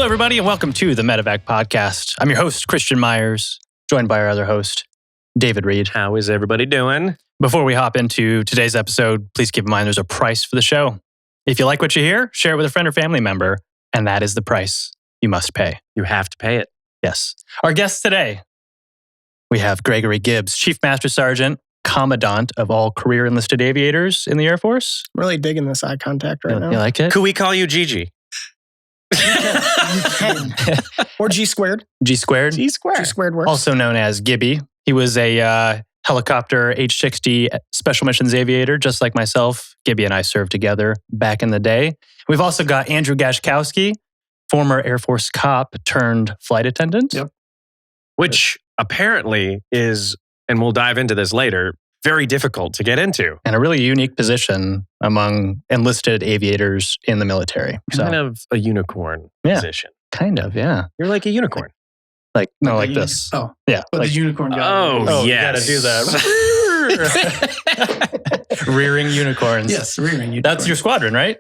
everybody, and welcome to the Medevac Podcast. I'm your host, Christian Meyers, joined by our other host, David Reid. How is everybody doing? Before we hop into today's episode, please keep in mind there's a price for the show. If you like what you hear, share it with a friend or family member, and that is the price you must pay. You have to pay it. Yes. Our guests today, we have Gregory Gibbs, Chief Master Sergeant, Commandant of all career enlisted aviators in the Air Force. I'm really digging this eye contact right now. You like it? Could we call you Gigi? You can. Or G squared. G squared. G squared works. Also known as Gibby. He was a helicopter H-60 special missions aviator, just like myself. Gibby and I served together back in the day. We've also got Andrew Gajkowski, former Air Force cop turned flight attendant. Yep. Which apparently is, and we'll dive into this later, very difficult to get into. And a really unique position among enlisted aviators in the military. Kind of a unicorn position. Kind of, yeah. You're like a unicorn. Like this. Oh. Yeah. But like, the unicorn guy. Oh, You yes. gotta do that. Rearing unicorns. Yes, rearing unicorn. That's your squadron, right?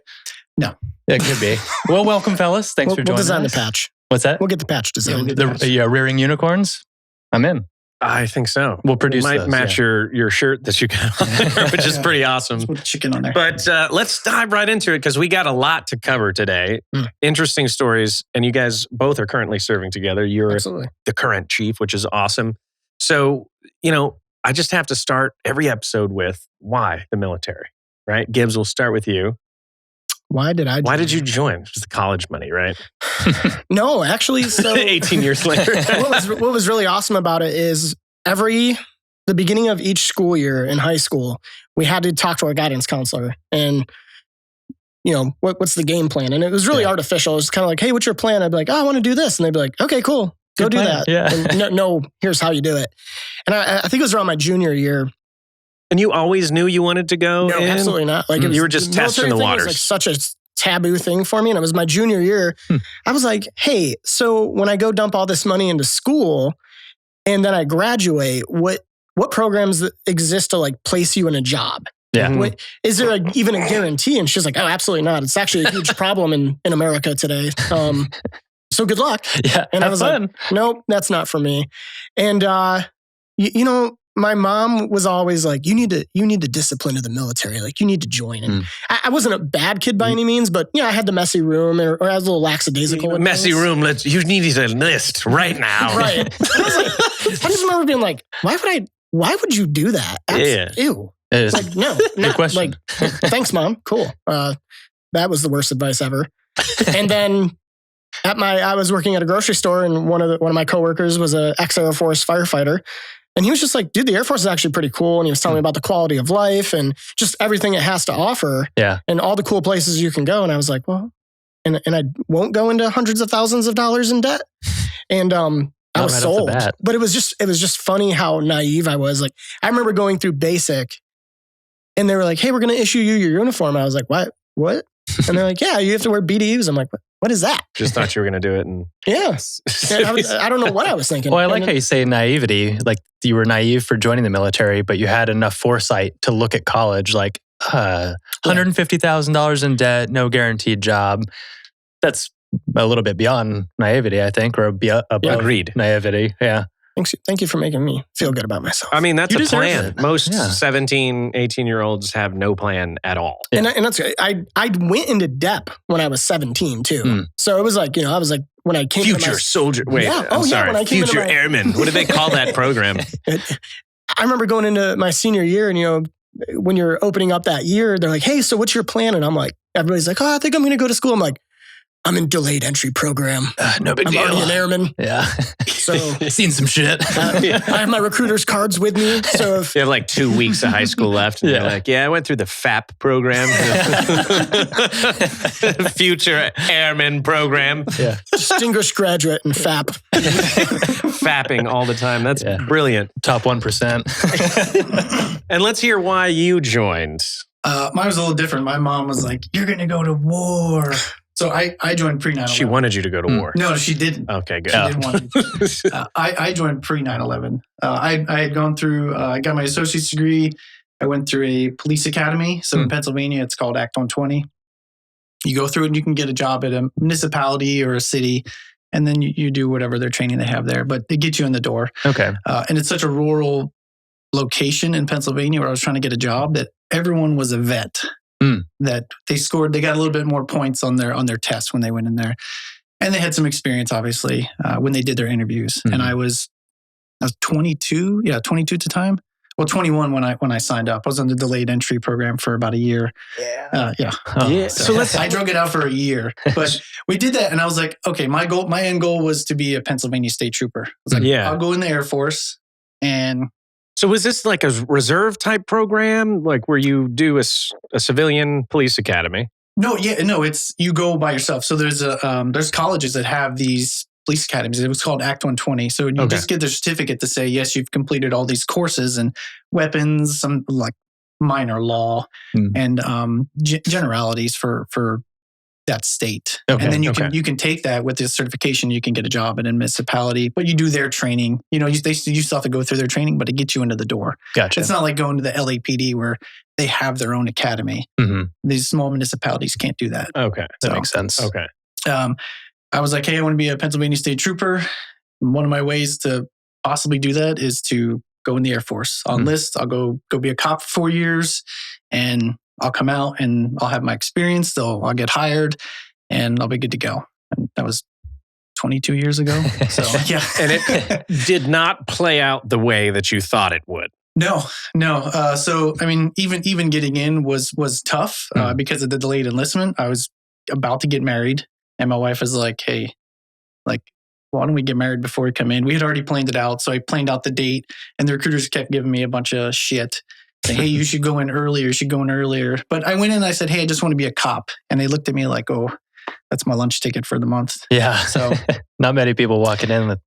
No. It could be. Well, welcome, fellas. Thanks for joining We'll design us. the patch. What's that? We'll get the patch designed. Rearing unicorns? I'm in. I think so. We'll produce Might those, match your shirt that you got on there, which is pretty awesome. Put chicken on there. But let's dive right into it because we got a lot to cover today. Interesting stories. And you guys both are currently serving together. You're Absolutely. the current chief, which is awesome. So, I just have to start every episode with why the military, right? Gibbs, we'll start with you. Why did you join? It was the college money, right? No, actually, so 18 years later. what was really awesome about it is the beginning of each school year in high school, we had to talk to our guidance counselor and, what's the game plan? And it was really artificial. It was kind of like, hey, what's your plan? I'd be like, I want to do this. And they'd be like, okay, cool. Go do that. Yeah. And no, here's how you do it. And I think it was around my junior year. And you always knew you wanted to go? No, absolutely not. Like you were just testing the waters. It was like such a taboo thing for me. And it was my junior year. I was like, hey, so when I go dump all this money into school and then I graduate, what programs exist to like place you in a job? Yeah. Is there even a guarantee? And she's like, oh, absolutely not. It's actually a huge problem in America today. So good luck. Yeah. And I was like, nope, that's not for me. And, my mom was always like, you need the discipline of the military. Like you need to join. And I wasn't a bad kid by any means, but I had the messy room or I was a little lackadaisical. Messy room. You need to enlist right now. Right. And I just remember being like, why would you do that? Ew. It is. Like, no, Good question. Like, thanks, Mom. Cool. That was the worst advice ever. And then I was working at a grocery store and one of my coworkers was an ex-Air Force firefighter. And he was just like, dude, the Air Force is actually pretty cool. And he was telling me about the quality of life and just everything it has to offer. Yeah. And all the cool places you can go. And I was like, well, and I won't go into hundreds of thousands of dollars in debt. And I was sold. But it was just funny how naive I was. Like, I remember going through basic and they were like, hey, we're going to issue you your uniform. I was like, what? And they're like, yeah, you have to wear BDUs. I'm like, what is that? Just thought you were going to do it. And I don't know what I was thinking. Well, I like how you say naivety, like you were naive for joining the military, but you had enough foresight to look at college like $150,000 in debt, no guaranteed job. That's a little bit beyond naivety, I think, or above Agreed. Naivety. Yeah. Thank you for making me feel good about myself. I mean, that's a plan. It. Most 17, 18-year-olds have no plan at all. Yeah. And that's I went into DEP when I was 17 too. So it was like, I was like, when I came Future soldier. Wait, yeah. I'm sorry. When I came Future airman. What do they call that program? I remember going into my senior year and, when you're opening up that year, they're like, hey, so what's your plan? And I'm like, everybody's like, oh, I think I'm going to go to school. I'm like, I'm in delayed entry program. No big deal. I'm already an airman. Yeah. So seen some shit. I have my recruiter's cards with me. So if you have like 2 weeks of high school left. And you're like, I went through the FAP program. Future Airman program. Yeah. Distinguished graduate in FAP. Fapping all the time. That's brilliant. Top 1%. And let's hear why you joined. Mine was a little different. My mom was like, you're going to go to war. So I joined pre-9/11. She wanted you to go to war. No, she didn't. Okay, good. She didn't want me. I joined pre-9/11. I had gone through, I got my associate's degree. I went through a police academy. So in Pennsylvania, it's called Act 120. You go through it and you can get a job at a municipality or a city, and then you do whatever their training they have there. But they get you in the door. Okay. And it's such a rural location in Pennsylvania where I was trying to get a job that everyone was a vet. That they got a little bit more points on their test when they went in there. And they had some experience, obviously, when they did their interviews. And I was 22. Yeah, 22 at the time. Well, 21 when I signed up. I was on the delayed entry program for about a year. Yeah. So I drug it out for a year. But we did that, and I was like, okay, my end goal was to be a Pennsylvania State Trooper. I was like, I'll go in the Air Force. And so was this like a reserve type program, like where you do a civilian police academy? No, it's you go by yourself. So there's colleges that have these police academies. It was called Act 120. So you just get the certificate to say, yes, you've completed all these courses and weapons, some like minor law and generalities for that state. Okay. And then you can take that with this certification. You can get a job at a municipality, but you do their training. You still have to go through their training, but it gets you into the door. Gotcha. It's not like going to the LAPD where they have their own academy. These small municipalities can't do that. Okay. That makes sense. Okay. I was like, hey, I want to be a Pennsylvania State Trooper. One of my ways to possibly do that is to go in the Air Force. I'll enlist. I'll go be a cop for 4 years, and I'll come out and I'll have my experience. I'll get hired, and I'll be good to go. And that was 22 years ago. So yeah, and it did not play out the way that you thought it would. No. So I mean, even getting in was tough because of the delayed enlistment. I was about to get married. And my wife was like, hey, why don't we get married before we come in? We had already planned it out. So I planned out the date, and the recruiters kept giving me a bunch of shit. Saying, hey, you should go in earlier. But I went in and I said, hey, I just want to be a cop. And they looked at me like, oh, that's my lunch ticket for the month. Yeah. So not many people walking in with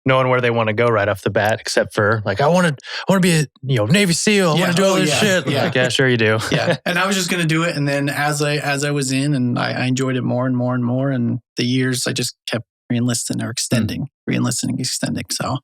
knowing where they want to go right off the bat, except for like, I want to be a Navy SEAL. I want to do all this shit. Yeah. Like, yeah, sure you do. Yeah. And I was just going to do it. And then as I was in, and I enjoyed it more and more and more. And the years I just kept re-enlisting or extending. So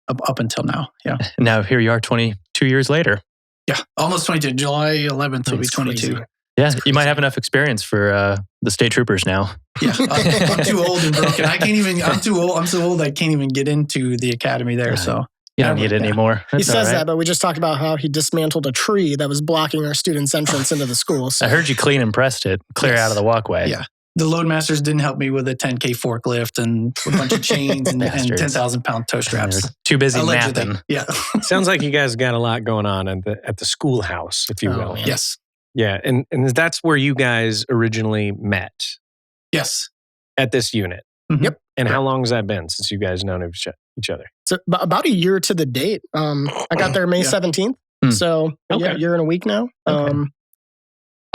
up until now. Yeah. Now here you are 22 years later. Yeah. Almost 22. July 11th will be 22. Crazy. Yeah, you might have enough experience for the state troopers now. Yeah, I'm too old and broken. I can't even. I'm too old. I'm so old. I can't even get into the academy there. So you don't need it anymore. He says that, but we just talked about how he dismantled a tree that was blocking our students' entrance into the school. So. I heard you clean and pressed it, clear out of the walkway. Yeah, the loadmasters didn't help me with a 10K forklift and a bunch of chains and 10,000-pound toe straps. They're too busy mapping. Yeah, sounds like you guys got a lot going on at the schoolhouse, if you will. Man. Yes. Yeah, and that's where you guys originally met. Yes. At this unit. Mm-hmm. Yep. And how long has that been since you guys known each other? So about a year to the date. I got there May 17th. So a year and a week now. Okay.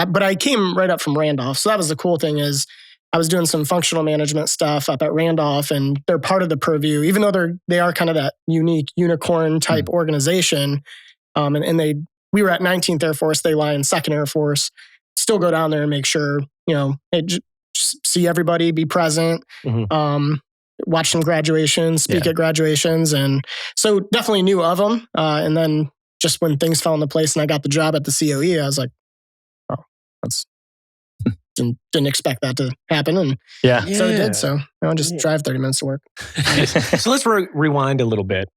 But I came right up from Randolph. So that was the cool thing is I was doing some functional management stuff up at Randolph, and they're part of the purview, even though they are kind of that unique unicorn type organization. We were at 19th Air Force. They lie in 2nd Air Force. Still go down there and make sure, hey, just see everybody, be present, watch some graduations, speak at graduations. And so definitely knew of them. And then just when things fell into place and I got the job at the COE, I was like, oh, didn't expect that to happen. And so it did. So just drive 30 minutes to work. So let's rewind a little bit.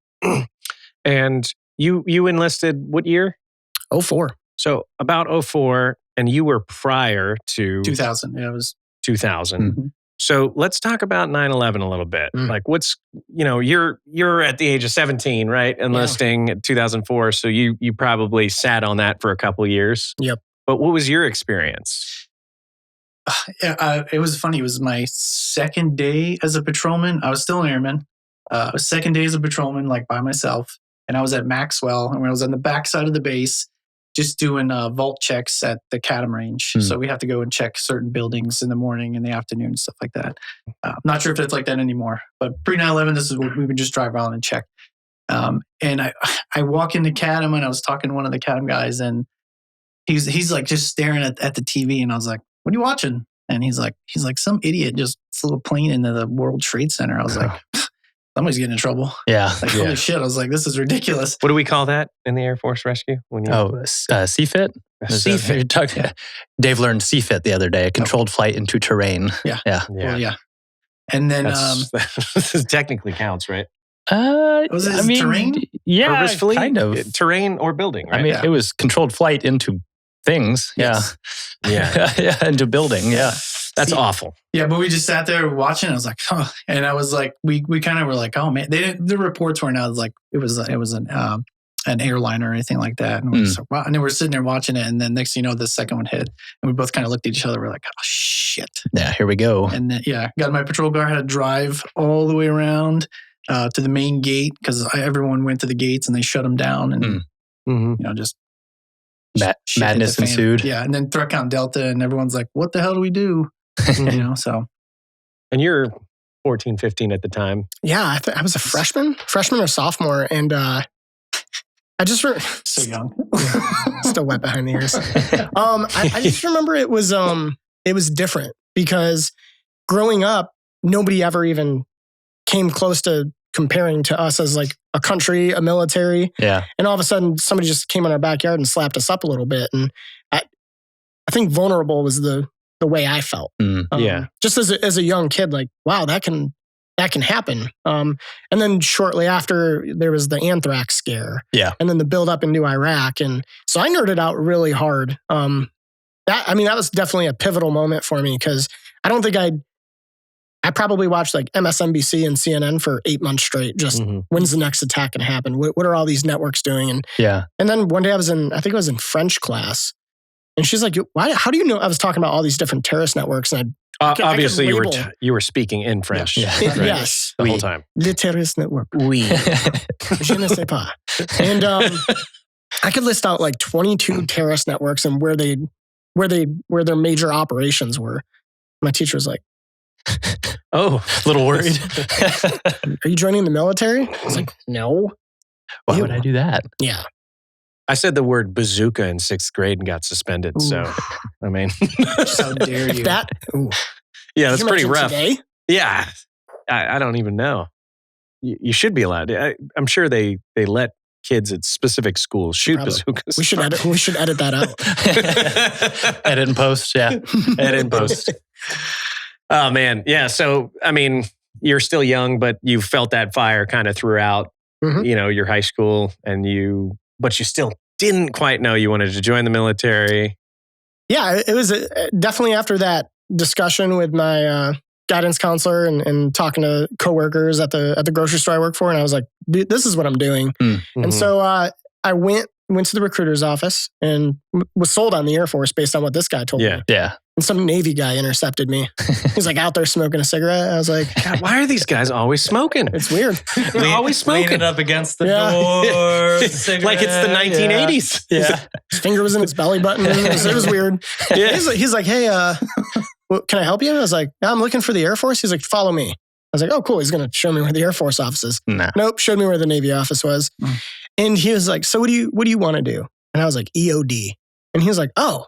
And you enlisted what year? 04. So about 04, and you were prior to 2000. Yeah, it was 2000. Mm-hmm. So let's talk about 9/11 a little bit. Like what's, you're at the age of 17, right? Enlisting in 2004. So you probably sat on that for a couple of years. Yep. But what was your experience? It was funny. It was my second day as a patrolman. I was still an airman. Second day as a patrolman, like by myself. And I was at Maxwell, and when I was on the backside of the base, just doing vault checks at the CADM range. So we have to go and check certain buildings in the morning and the afternoon, stuff like that. I'm not sure if it's like that anymore, but pre 9/11, this is what we would just drive around and check. And I walk into CADM, and I was talking to one of the CADM guys, and he's like just staring at the TV, and I was like, "What are you watching?" And he's like, some idiot just flew a plane into the World Trade Center. I was like, somebody's getting in trouble. Yeah. Like, holy shit. I was like, this is ridiculous. What do we call that in the Air Force rescue? When you CFIT? CFIT. Dave learned CFIT the other day, a controlled flight into terrain. Yeah. Oh, Well, and then... this technically counts, right? Was it terrain? Yeah, purposefully? kind of. Terrain or building, right? I mean, it was controlled flight into things. Yes. Yeah. Into building. Yeah. That's awful. Yeah, but we just sat there watching. I was like, oh, and I was like, we kind of were like, oh man, the reports weren't out like it was an airline or anything like that. And we're like, wow. And then we're sitting there watching it, and then next thing you know, the second one hit, and we both kind of looked at each other. We're like, oh shit. Yeah, here we go. And then got my patrol car, had to drive all the way around to the main gate because everyone went to the gates and they shut them down, and just. Madness ensued. Yeah, and then threat count Delta, and everyone's like, what the hell do we do? So. And you're 14, 15 at the time. Yeah, I was a freshman or sophomore, and I just so young, still wet behind the ears. I just remember it was different because growing up, nobody ever even came close to comparing to us as like a country, a military. Yeah. And all of a sudden somebody just came in our backyard and slapped us up a little bit. And I think vulnerable was the way I felt. Just as a young kid, like, wow, that can happen. And then shortly after there was the anthrax scare. Yeah. And then the build up into Iraq. And so I nerded out really hard. That was definitely a pivotal moment for me because I don't think I probably watched like MSNBC and CNN for 8 months straight. Just when's the next attack going to happen? What are all these networks doing? And then one day I think I was in French class, and she's like, how do you know? I was talking about all these different terrorist networks, and obviously you were speaking in French. Yeah. Right? Yes, the whole time. Le terrorist network. Oui. Je ne sais pas. And I could list out like 22 terrorist networks and where their major operations were. My teacher was like, oh, a little worried. Are you joining the military? I was like, no. Why would I do that? Yeah. I said the word bazooka in 6th grade and got suspended. Ooh. So, I mean. How dare you? Yeah, that's pretty rough. Today? Yeah. I don't even know. You should be allowed. I'm sure they let kids at specific schools shoot bazookas. We should edit that out. Edit and post, yeah. Edit and post. Oh, man. Yeah. So, I mean, you're still young, but you felt that fire kind of throughout, your high school, but you still didn't quite know you wanted to join the military. Yeah, it was definitely after that discussion with my guidance counselor and talking to coworkers at the grocery store I work for. And I was like, dude, this is what I'm doing. Mm-hmm. And so I went to the recruiter's office and was sold on the Air Force based on what this guy told me. Yeah. And some Navy guy intercepted me. He's like out there smoking a cigarette. I was like, God, why are these guys always smoking? It's weird. They're always smoking. Leaning up against the door. Like it's the 1980s. Yeah. His finger was in his belly button. It was weird. Yeah. He's like, hey, can I help you? I was like, I'm looking for the Air Force. He's like, follow me. I was like, oh, cool. He's going to show me where the Air Force office is. Nah. Nope. Showed me where the Navy office was. And he was like, so what do you want to do? And I was like, EOD. And he was like, oh,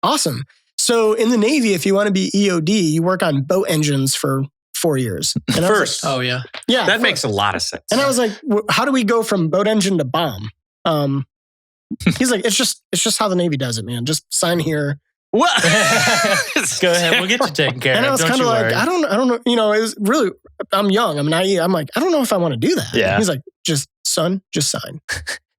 awesome. So in the Navy, if you want to be EOD, you work on boat engines for 4 years. And first. Like, oh, yeah. Yeah. That makes a lot of sense. And I was like, how do we go from boat engine to bomb? He's like, it's just how the Navy does it, man. Just sign here. What? Go ahead. We'll get you taken care of. And I was kind of like, I don't know. It was really, I'm young. I'm naive. I'm like, I don't know if I want to do that. Yeah. He's like, just sign.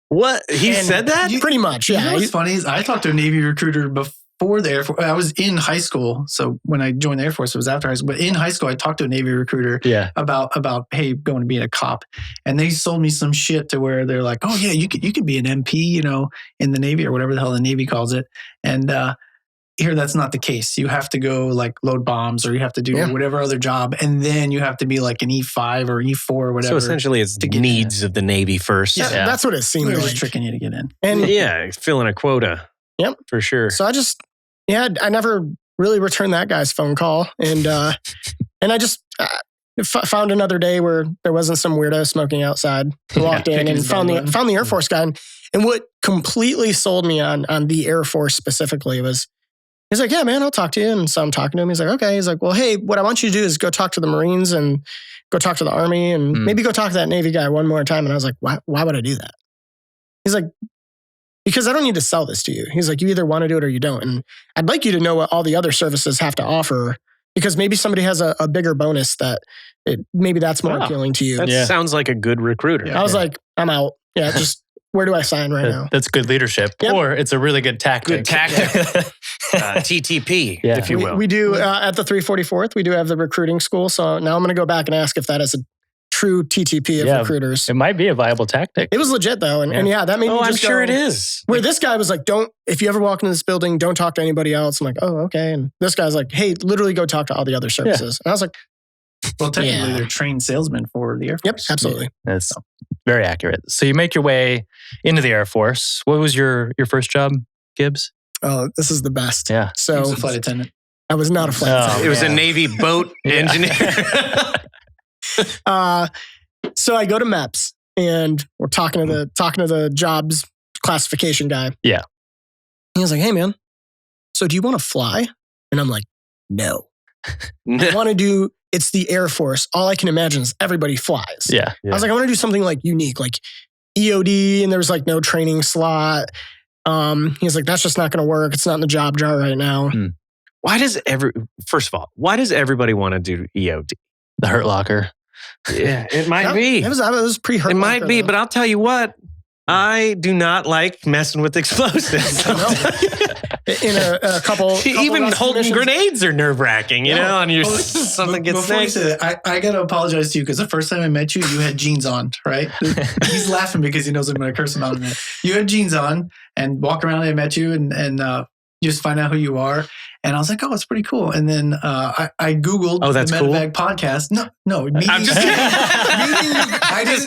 What? He said that? Pretty much, yeah. You know what's funny is I talked to a Navy recruiter before the Air Force. I was in high school. So when I joined the Air Force, it was after high school. But in high school, I talked to a Navy recruiter about, hey, going to be a cop. And they sold me some shit to where they're like, oh, yeah, you could be an MP, in the Navy or whatever the hell the Navy calls it. And here, that's not the case. You have to go like load bombs or you have to do whatever other job. And then you have to be like an E5 or E4 or whatever. So essentially it's the needs of the Navy first. Yeah, that's what it seemed like. Just tricking you to get in. And filling a quota. Yep. For sure. So I never really returned that guy's phone call. And I just found another day where there wasn't some weirdo smoking outside. Walked in and found the Air Force guy. And what completely sold me on the Air Force specifically was He's like, yeah, man, I'll talk to you. And so I'm talking to him. He's like, okay. He's like, well, hey, what I want you to do is go talk to the Marines and go talk to the Army and maybe go talk to that Navy guy one more time. And I was like, why would I do that? He's like, because I don't need to sell this to you. He's like, you either want to do it or you don't. And I'd like you to know what all the other services have to offer because maybe somebody has a bigger bonus that maybe that's more appealing to you. That sounds like a good recruiter. I was like, I'm out. Yeah, just where do I sign right now? That's good leadership. Yep. Or it's a really good tactic. Good tactic. TTP, if you will. We do, at the 344th, we do have the recruiting school. So now I'm going to go back and ask if that is a true TTP of recruiters. It might be a viable tactic. It was legit though. And that made me just I'm sure it is. Where this guy was like, if you ever walk into this building, don't talk to anybody else. I'm like, oh, okay. And this guy's like, hey, literally go talk to all the other services. And I was like, well, technically they're trained salesmen for the Air Force. Yep, absolutely. That's very accurate. So you make your way into the Air Force. What was your first job, Gibbs? Oh, this is the best. Yeah. So he was a flight attendant. I was not a flight attendant. It was a Navy boat engineer. So I go to MEPS and we're talking to the jobs classification guy. Yeah. He was like, hey man, so do you want to fly? And I'm like, no. I want to do, it's the Air Force. All I can imagine is everybody flies. Yeah. I was like, I want to do something like unique, like EOD, and there was like no training slot. He's like, that's just not going to work. It's not in the job jar right now. First of all, why does everybody want to do EOD? The Hurt Locker. Yeah, it might be. It was pretty hurt. It might be, but I'll tell you what, I do not like messing with explosives. In a couple even holding missions. Grenades are nerve wracking, you know, and something gets before you say that, I got to apologize to you because the first time I met you, you had jeans on, right? He's laughing because he knows I'm going to curse him out in a minute. You had jeans on and walk around and I met you and you just find out who you are. And I was like, oh, it's pretty cool. And then I Googled the Medevac Podcast. No. I'm just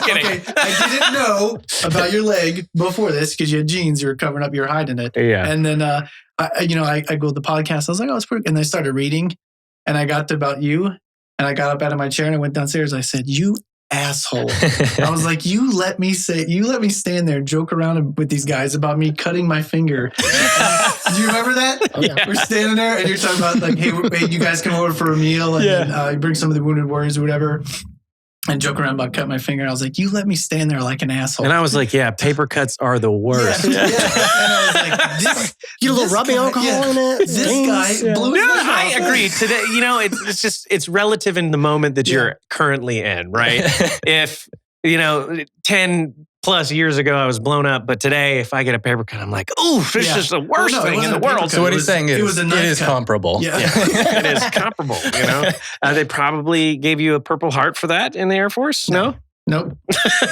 kidding. Okay, I didn't know about your leg before this because you had jeans. You were covering up. You were hiding it. Yeah. And then, I Googled the podcast. I was like, oh, it's pretty good. And I started reading. And I got to about you. And I got up out of my chair and I went downstairs. I said, you asshole. I was like, you let me stand there and joke around with these guys about me cutting my finger. Do you remember that? Oh, yeah. We're standing there and you're talking about like, hey, you guys come over for a meal and then, you bring some of the wounded warriors or whatever and joke around about cutting my finger. I was like, you let me stand there like an asshole. And I was like, yeah, paper cuts are the worst. Yeah. And I was like, get a little rubbing alcohol in it. This guy blew his nose I off. agree. Today, it's relative in the moment that you're currently in, right? If 10 plus years ago I was blown up, but today if I get a paper cut, I'm like, oof, this is the worst thing in the world. So what he's saying is it is comparable. Yeah. It is comparable. They probably gave you a Purple Heart for that in the Air Force. No? Nope.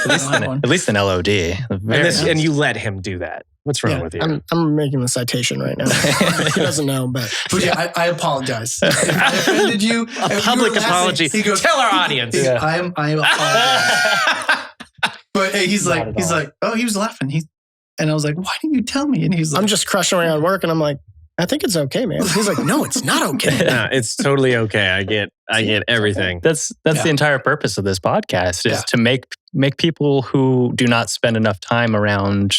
At least an LOD. And you let him do that. What's wrong with you? I'm making the citation right now. He doesn't know, but I apologize. If I offended you, a public apology. He goes, tell our audience. I am apologize. But hey, he's like, oh, he was laughing. And I was like, why didn't you tell me? And he's like, I'm just crushing around work, and I'm like, I think it's okay, man. He's like, no, it's not okay. No, it's totally okay. I get everything. That's the entire purpose of this podcast is to make people who do not spend enough time around,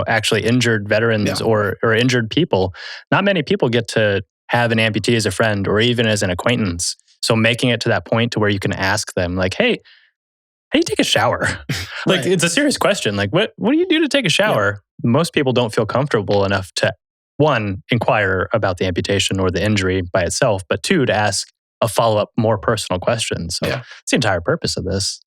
actually injured veterans or injured people. Not many people get to have an amputee as a friend or even as an acquaintance. So making it to that point to where you can ask them like, hey, how do you take a shower? Like, it's a serious question. Like, what do you do to take a shower? Yeah. Most people don't feel comfortable enough to, one, inquire about the amputation or the injury by itself, but two, to ask a follow-up, more personal question. So it's the entire purpose of this,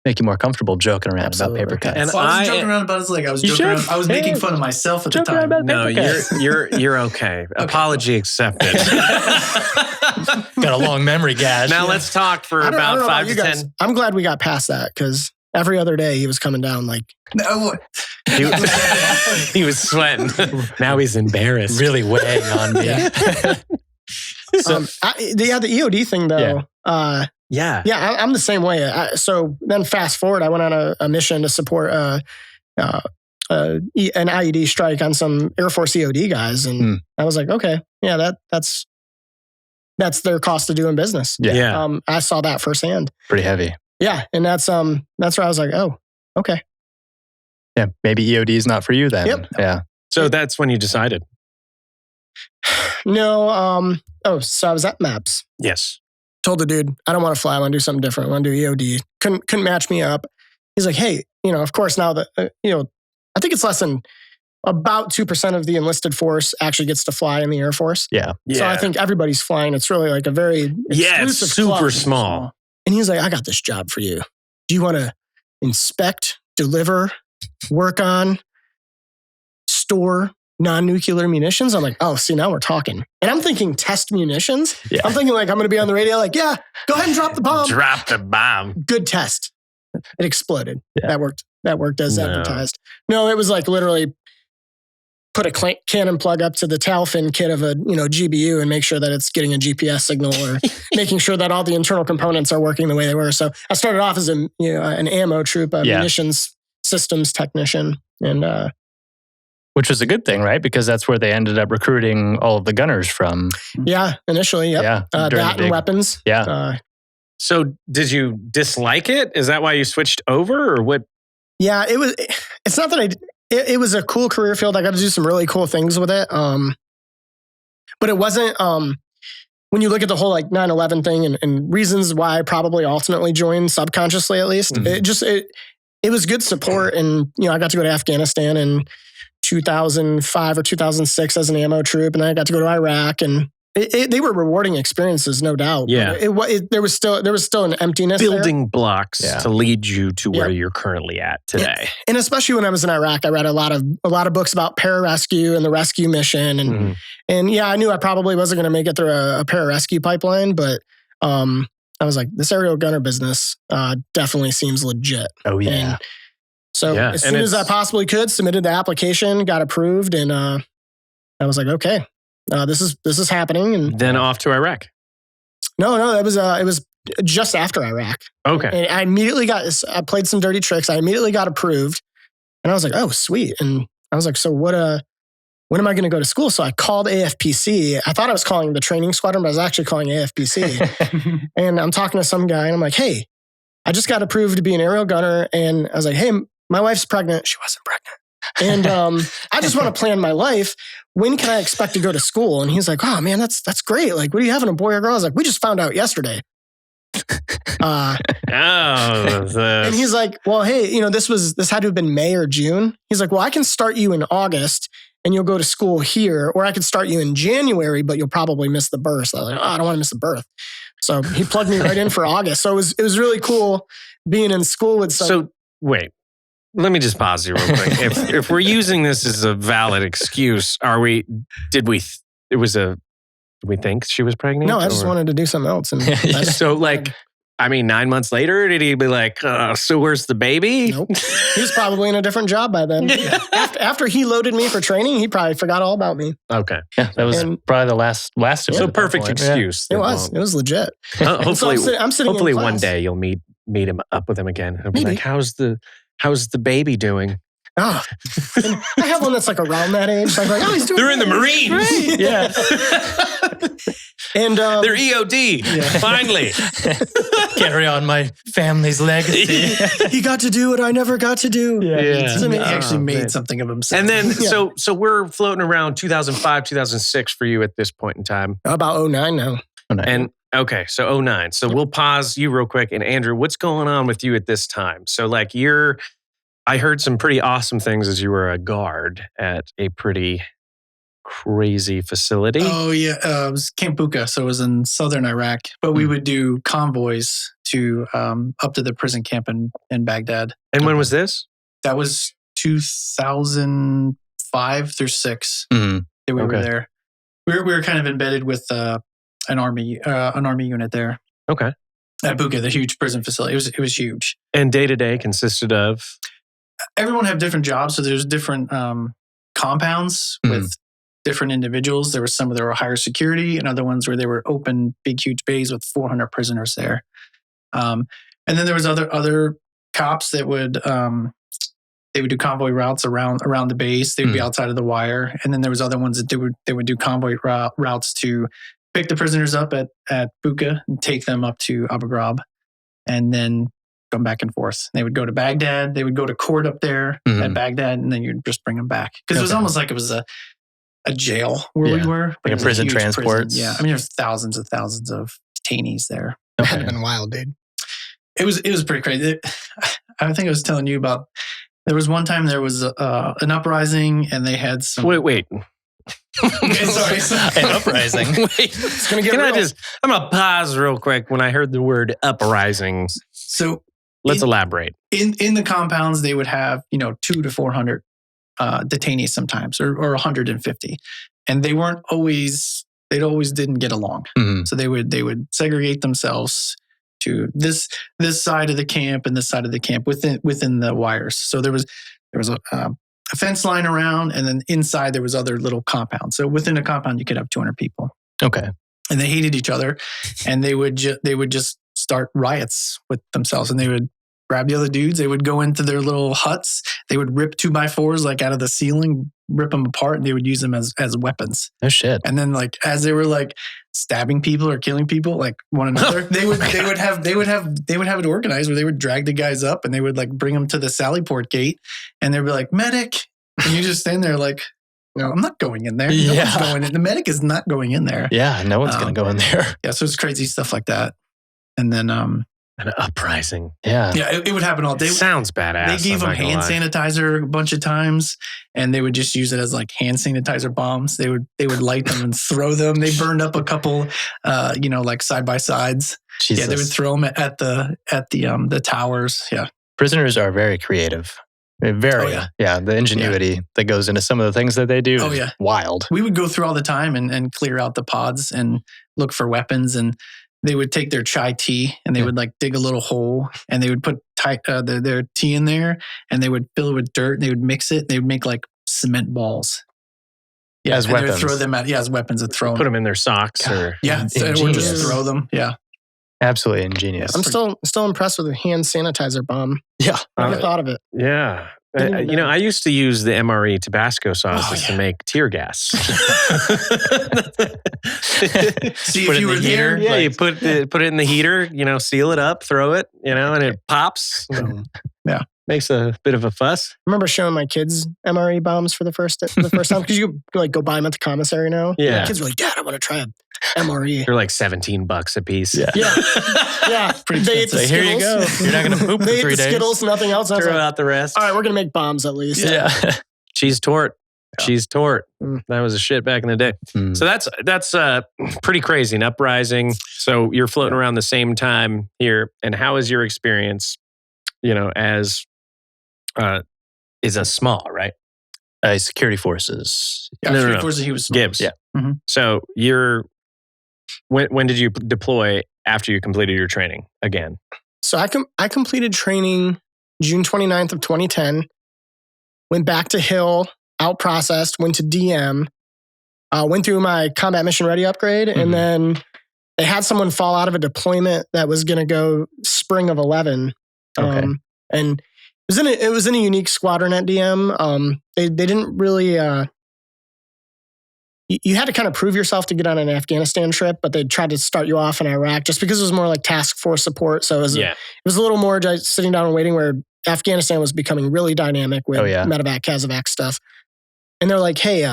make you more comfortable joking around about paper cuts. And I wasn't joking around about his leg. I was joking around. I was making fun of myself at the time. No, you're okay. Apology accepted. Got a long memory gash. Now let's talk for about 5 to 10. I'm glad we got past that because every other day he was coming down like... He was sweating. Now he's embarrassed. Really weighing on me. The EOD thing though. I'm the same way. So then fast forward, I went on a mission to support an IED strike on some Air Force EOD guys. And I was like, okay, that's their cost of doing business. Yeah. I saw that firsthand. Pretty heavy. Yeah. And that's where I was like, oh, okay. Yeah. Maybe EOD is not for you then. Yep. Yeah. So that's when you decided. No. So I was at MAPS. Yes. Told the dude, I don't want to fly. I want to do something different. I want to do EOD. Couldn't match me up. He's like, hey, of course now that, I think it's less than about 2% of the enlisted force actually gets to fly in the Air Force. Yeah. So I think everybody's flying. It's really like a very exclusive super club. small. And he's like, I got this job for you. Do you want to inspect, deliver, work on, store non-nuclear munitions? I'm like, oh, see, now we're talking. And I'm thinking test munitions. Yeah. I'm thinking like, I'm going to be on the radio like, yeah, go ahead and drop the bomb. Drop the bomb. Good test. It exploded. Yeah. That worked as advertised. No, it was like literally put a cannon plug up to the tail fin kit of a GBU and make sure that it's getting a GPS signal or making sure that all the internal components are working the way they were. So I started off as an ammo troop, munitions systems technician, and which was a good thing, right? Because that's where they ended up recruiting all of the gunners from. Yeah, initially, yep. Yeah, that and weapons. Yeah. So did you dislike it? Is that why you switched over, or what? Yeah, it's not that it was a cool career field. I got to do some really cool things with it. But it wasn't, when you look at the whole like 9/11 thing and reasons why I probably ultimately joined subconsciously at least, it was good support. And, I got to go to Afghanistan in 2005 or 2006 as an ammo troop. And then I got to go to Iraq, and they were rewarding experiences, no doubt. Yeah. There was still an emptiness building blocks to lead you to where you're currently at today. And especially when I was in Iraq, I read a lot of books about pararescue and the rescue mission. And I knew I probably wasn't going to make it through a pararescue pipeline, but I was like, this aerial gunner business definitely seems legit. Oh yeah. And so as soon as I possibly could, submitted the application, got approved, and I was like, okay. This is happening, and then off to Iraq. No, it was just after Iraq. Okay, and I played some dirty tricks. I immediately got approved, and I was like, oh, sweet. And I was like, so when am I going to go to school? So I called AFPC. I thought I was calling the training squadron, but I was actually calling AFPC. And I'm talking to some guy, and I'm like, hey, I just got approved to be an aerial gunner, and I was like, hey, my wife's pregnant. She wasn't pregnant. And I just want to plan my life. When can I expect to go to school? And he's like, oh man, that's great. Like, what are you having, a boy or girl? I was like, we just found out yesterday. And he's like, well, hey, this had to have been May or June. He's like, well, I can start you in August and you'll go to school here, or I could start you in January, but you'll probably miss the birth. So I was like, I don't want to miss the birth. So he plugged me right in for August. So it was really cool being in school with some. So wait. Let me just pause you real quick. If we're using this as a valid excuse, did we think she was pregnant? No, I just wanted to do something else. And so 9 months later, did he be like, so where's the baby? Nope. He was probably in a different job by then. After he loaded me for training, he probably forgot all about me. Okay. Yeah, that was probably the last So perfect excuse. Yeah. It was legit. Hopefully, so I'm sitting hopefully in class. One day you'll meet him up with him again. He'll be like, how's the baby doing? Oh, I have one that's like around that age. Like, he's doing. They're in the Marines. Right. Yeah. And they're EOD. Yeah. Finally, carry on my family's legacy. He got to do what I never got to do. Yeah. He actually made something of himself. And then, so we're floating around 2005, 2006 for you at this point in time. About 2009 now. And okay, so 2009. So we'll pause you real quick. And Andrew, what's going on with you at this time? So I heard some pretty awesome things as you were a guard at a pretty crazy facility. Oh yeah, it was Camp Buka, so it was in southern Iraq. But we would do convoys to up to the prison camp in Baghdad. And when was this? That was 2005 through 6 that we were there. We were kind of embedded with an army unit there. Okay. At Buka, the huge prison facility. It was huge. And day to day consisted of? Everyone have different jobs, so there's different compounds with different individuals. There were some that were higher security, and other ones where they were open, big, huge bays with 400 prisoners there. And then there was other cops that would they would do convoy routes around the base. They would be outside of the wire, and then there was other ones that they would do convoy routes to pick the prisoners up at Buka and take them up to Abu Ghraib, and then come back and forth. They would go to Baghdad. They would go to court up there at Baghdad, and then you'd just bring them back. Because it was almost like it was a jail where we were. Like a prison transport. Yeah. I mean, there's thousands of detainees there. That had been wild, dude. It was pretty crazy. I think I was telling you about, there was one time there was an uprising and they had some... Wait. Sorry. An uprising. Wait. It's going to get real. I'm going to pause real quick when I heard the word uprising. So let's elaborate. In the compounds, they would have, 200 to 400 detainees sometimes, or 150. And they always didn't get along. Mm-hmm. So they would segregate themselves to this side of the camp and this side of the camp within the wires. So there was a fence line around, and then inside there was other little compounds. So within a compound, you could have 200 people. Okay. And they hated each other, and they would just start riots with themselves, and they would grab the other dudes. They would go into their little huts. They would rip 2x4s like out of the ceiling, rip them apart, and they would use them as weapons. Oh shit! And then like as they were like stabbing people or killing people like one another, they would have it organized where they would drag the guys up and they would like bring them to the Sallyport gate, and they'd be like, medic, and you just stand there like, no, I'm not going in there. No one's going in. The medic is not going in there. Yeah, no one's going to go in there. Yeah, so it's crazy stuff like that. And then an uprising. Yeah. Yeah, it would happen all day. Sounds badass. They gave them hand sanitizer a bunch of times, and they would just use it as like hand sanitizer bombs. They would light them and throw them. They burned up a couple, like side by sides. Jesus. Yeah, they would throw them at the towers. Yeah, prisoners are very creative. The ingenuity that goes into some of the things that they do is wild. We would go through all the time and clear out the pods and look for weapons, and they would take their chai tea and they would like dig a little hole, and they would put their tea in there, and they would fill it with dirt, and they would mix it. And they would make like cement balls. Yeah, as weapons. They would throw them out. Yeah, as weapons. And throw them. Put them in their socks or or just throw them. Yeah, absolutely ingenious. I'm still impressed with the hand sanitizer bomb. Yeah, never thought of it. Yeah. I used to use the MRE Tabasco sauces to make tear gas. See, if you were there, you put it in the heater, seal it up, throw it, and it pops. Yeah, makes a bit of a fuss. I remember showing my kids MRE bombs for the first time because you like go buy them at the commissary now. Yeah, my kids were like, "Dad, I want to try a MRE." They're like $17 a piece. Yeah. They ate the Skittles. Here you go. You're not going to poop for 3 days. They ate the Skittles, nothing else. Throw out the rest. All right, we're going to make bombs at least. Yeah. Cheese tort. Cheese tort. That was a shit back in the day. So that's pretty crazy. An uprising. So you're floating around the same time here. And how is your experience, as is a small, right? Security forces. Yeah, security forces, he was small. Gibbs. Yeah. Mm-hmm. So when did you deploy after you completed your training again? So I completed training June 29th of 2010, went back to Hill, out processed, went to DM, went through my combat mission ready upgrade, and then they had someone fall out of a deployment that was going to go spring of 11. Okay. And it was in a unique squadron at DM. They didn't really... You had to kind of prove yourself to get on an Afghanistan trip, but they tried to start you off in Iraq just because it was more like task force support. So it was a little more just sitting down and waiting, where Afghanistan was becoming really dynamic with Medevac, Kazavac stuff. And they're like, hey,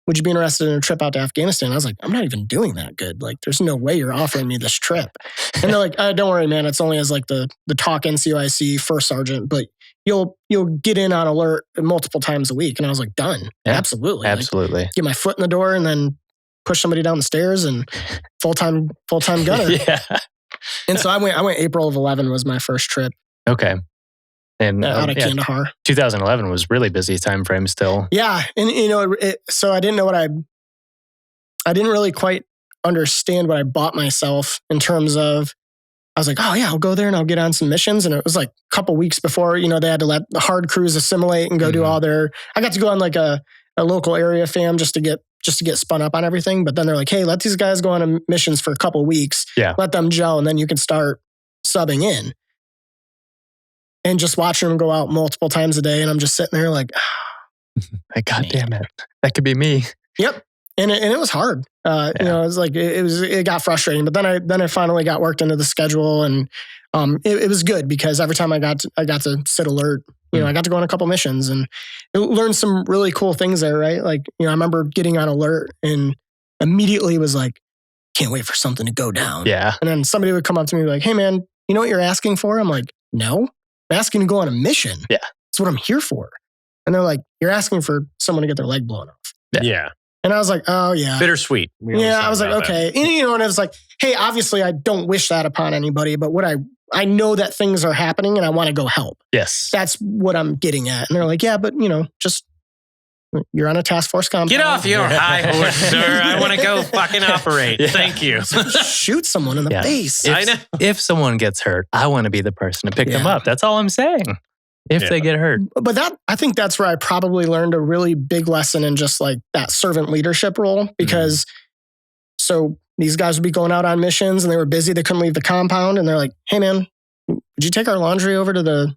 would you be interested in a trip out to Afghanistan? I was like, I'm not even doing that good. Like, there's no way you're offering me this trip. And they're like, don't worry, man. It's only as like the TOC NCOIC first sergeant, but you'll get in on alert multiple times a week. And I was like, done. Yeah, absolutely. Like, get my foot in the door and then push somebody down the stairs and full-time gunner. Yeah. And so I went April of 11 was my first trip. Okay. And out of Kandahar. 2011 was really busy time frame still. Yeah. And so I didn't know I didn't really quite understand what I bought myself in terms of, I was like, oh yeah, I'll go there and I'll get on some missions. And it was like a couple weeks before, they had to let the hard crews assimilate and go do all I got to go on like a local area fam just to get spun up on everything. But then they're like, hey, let these guys go on missions for a couple weeks. Yeah. Let them gel, and then you can start subbing in. And just watching them go out multiple times a day. And I'm just sitting there like, God damn it. That could be me. Yep. And it was hard. It was like, it got frustrating, but then I finally got worked into the schedule, and it was good because every time I got to sit alert, You know, I got to go on a couple missions and learned some really cool things there, right? Like, you know, I remember getting on alert and immediately was like, can't wait for something to go down. Yeah. And then somebody would come up to me like, hey man, you know what you're asking for? I'm like, no, I'm asking to go on a mission. Yeah. That's what I'm here for. And they're like, you're asking for someone to get their leg blown off. Yeah. And I was like, oh yeah. Bittersweet. Yeah. I was like, okay. And, you know, and it was like, hey, obviously I don't wish that upon anybody, but I know that things are happening and I want to go help. Yes. That's what I'm getting at. And they're like, yeah, but you know, just you're on a task force compound. Get off your high horse, sir. I want to go fucking operate. Yeah. Thank you. Shoot someone in the face. I know. If someone gets hurt, I want to be the person to pick them up. That's all I'm saying. If they get hurt. But I think that's where I probably learned a really big lesson in just like that servant leadership role, because so these guys would be going out on missions and they were busy. They couldn't leave the compound and they're like, hey man, would you take our laundry over to the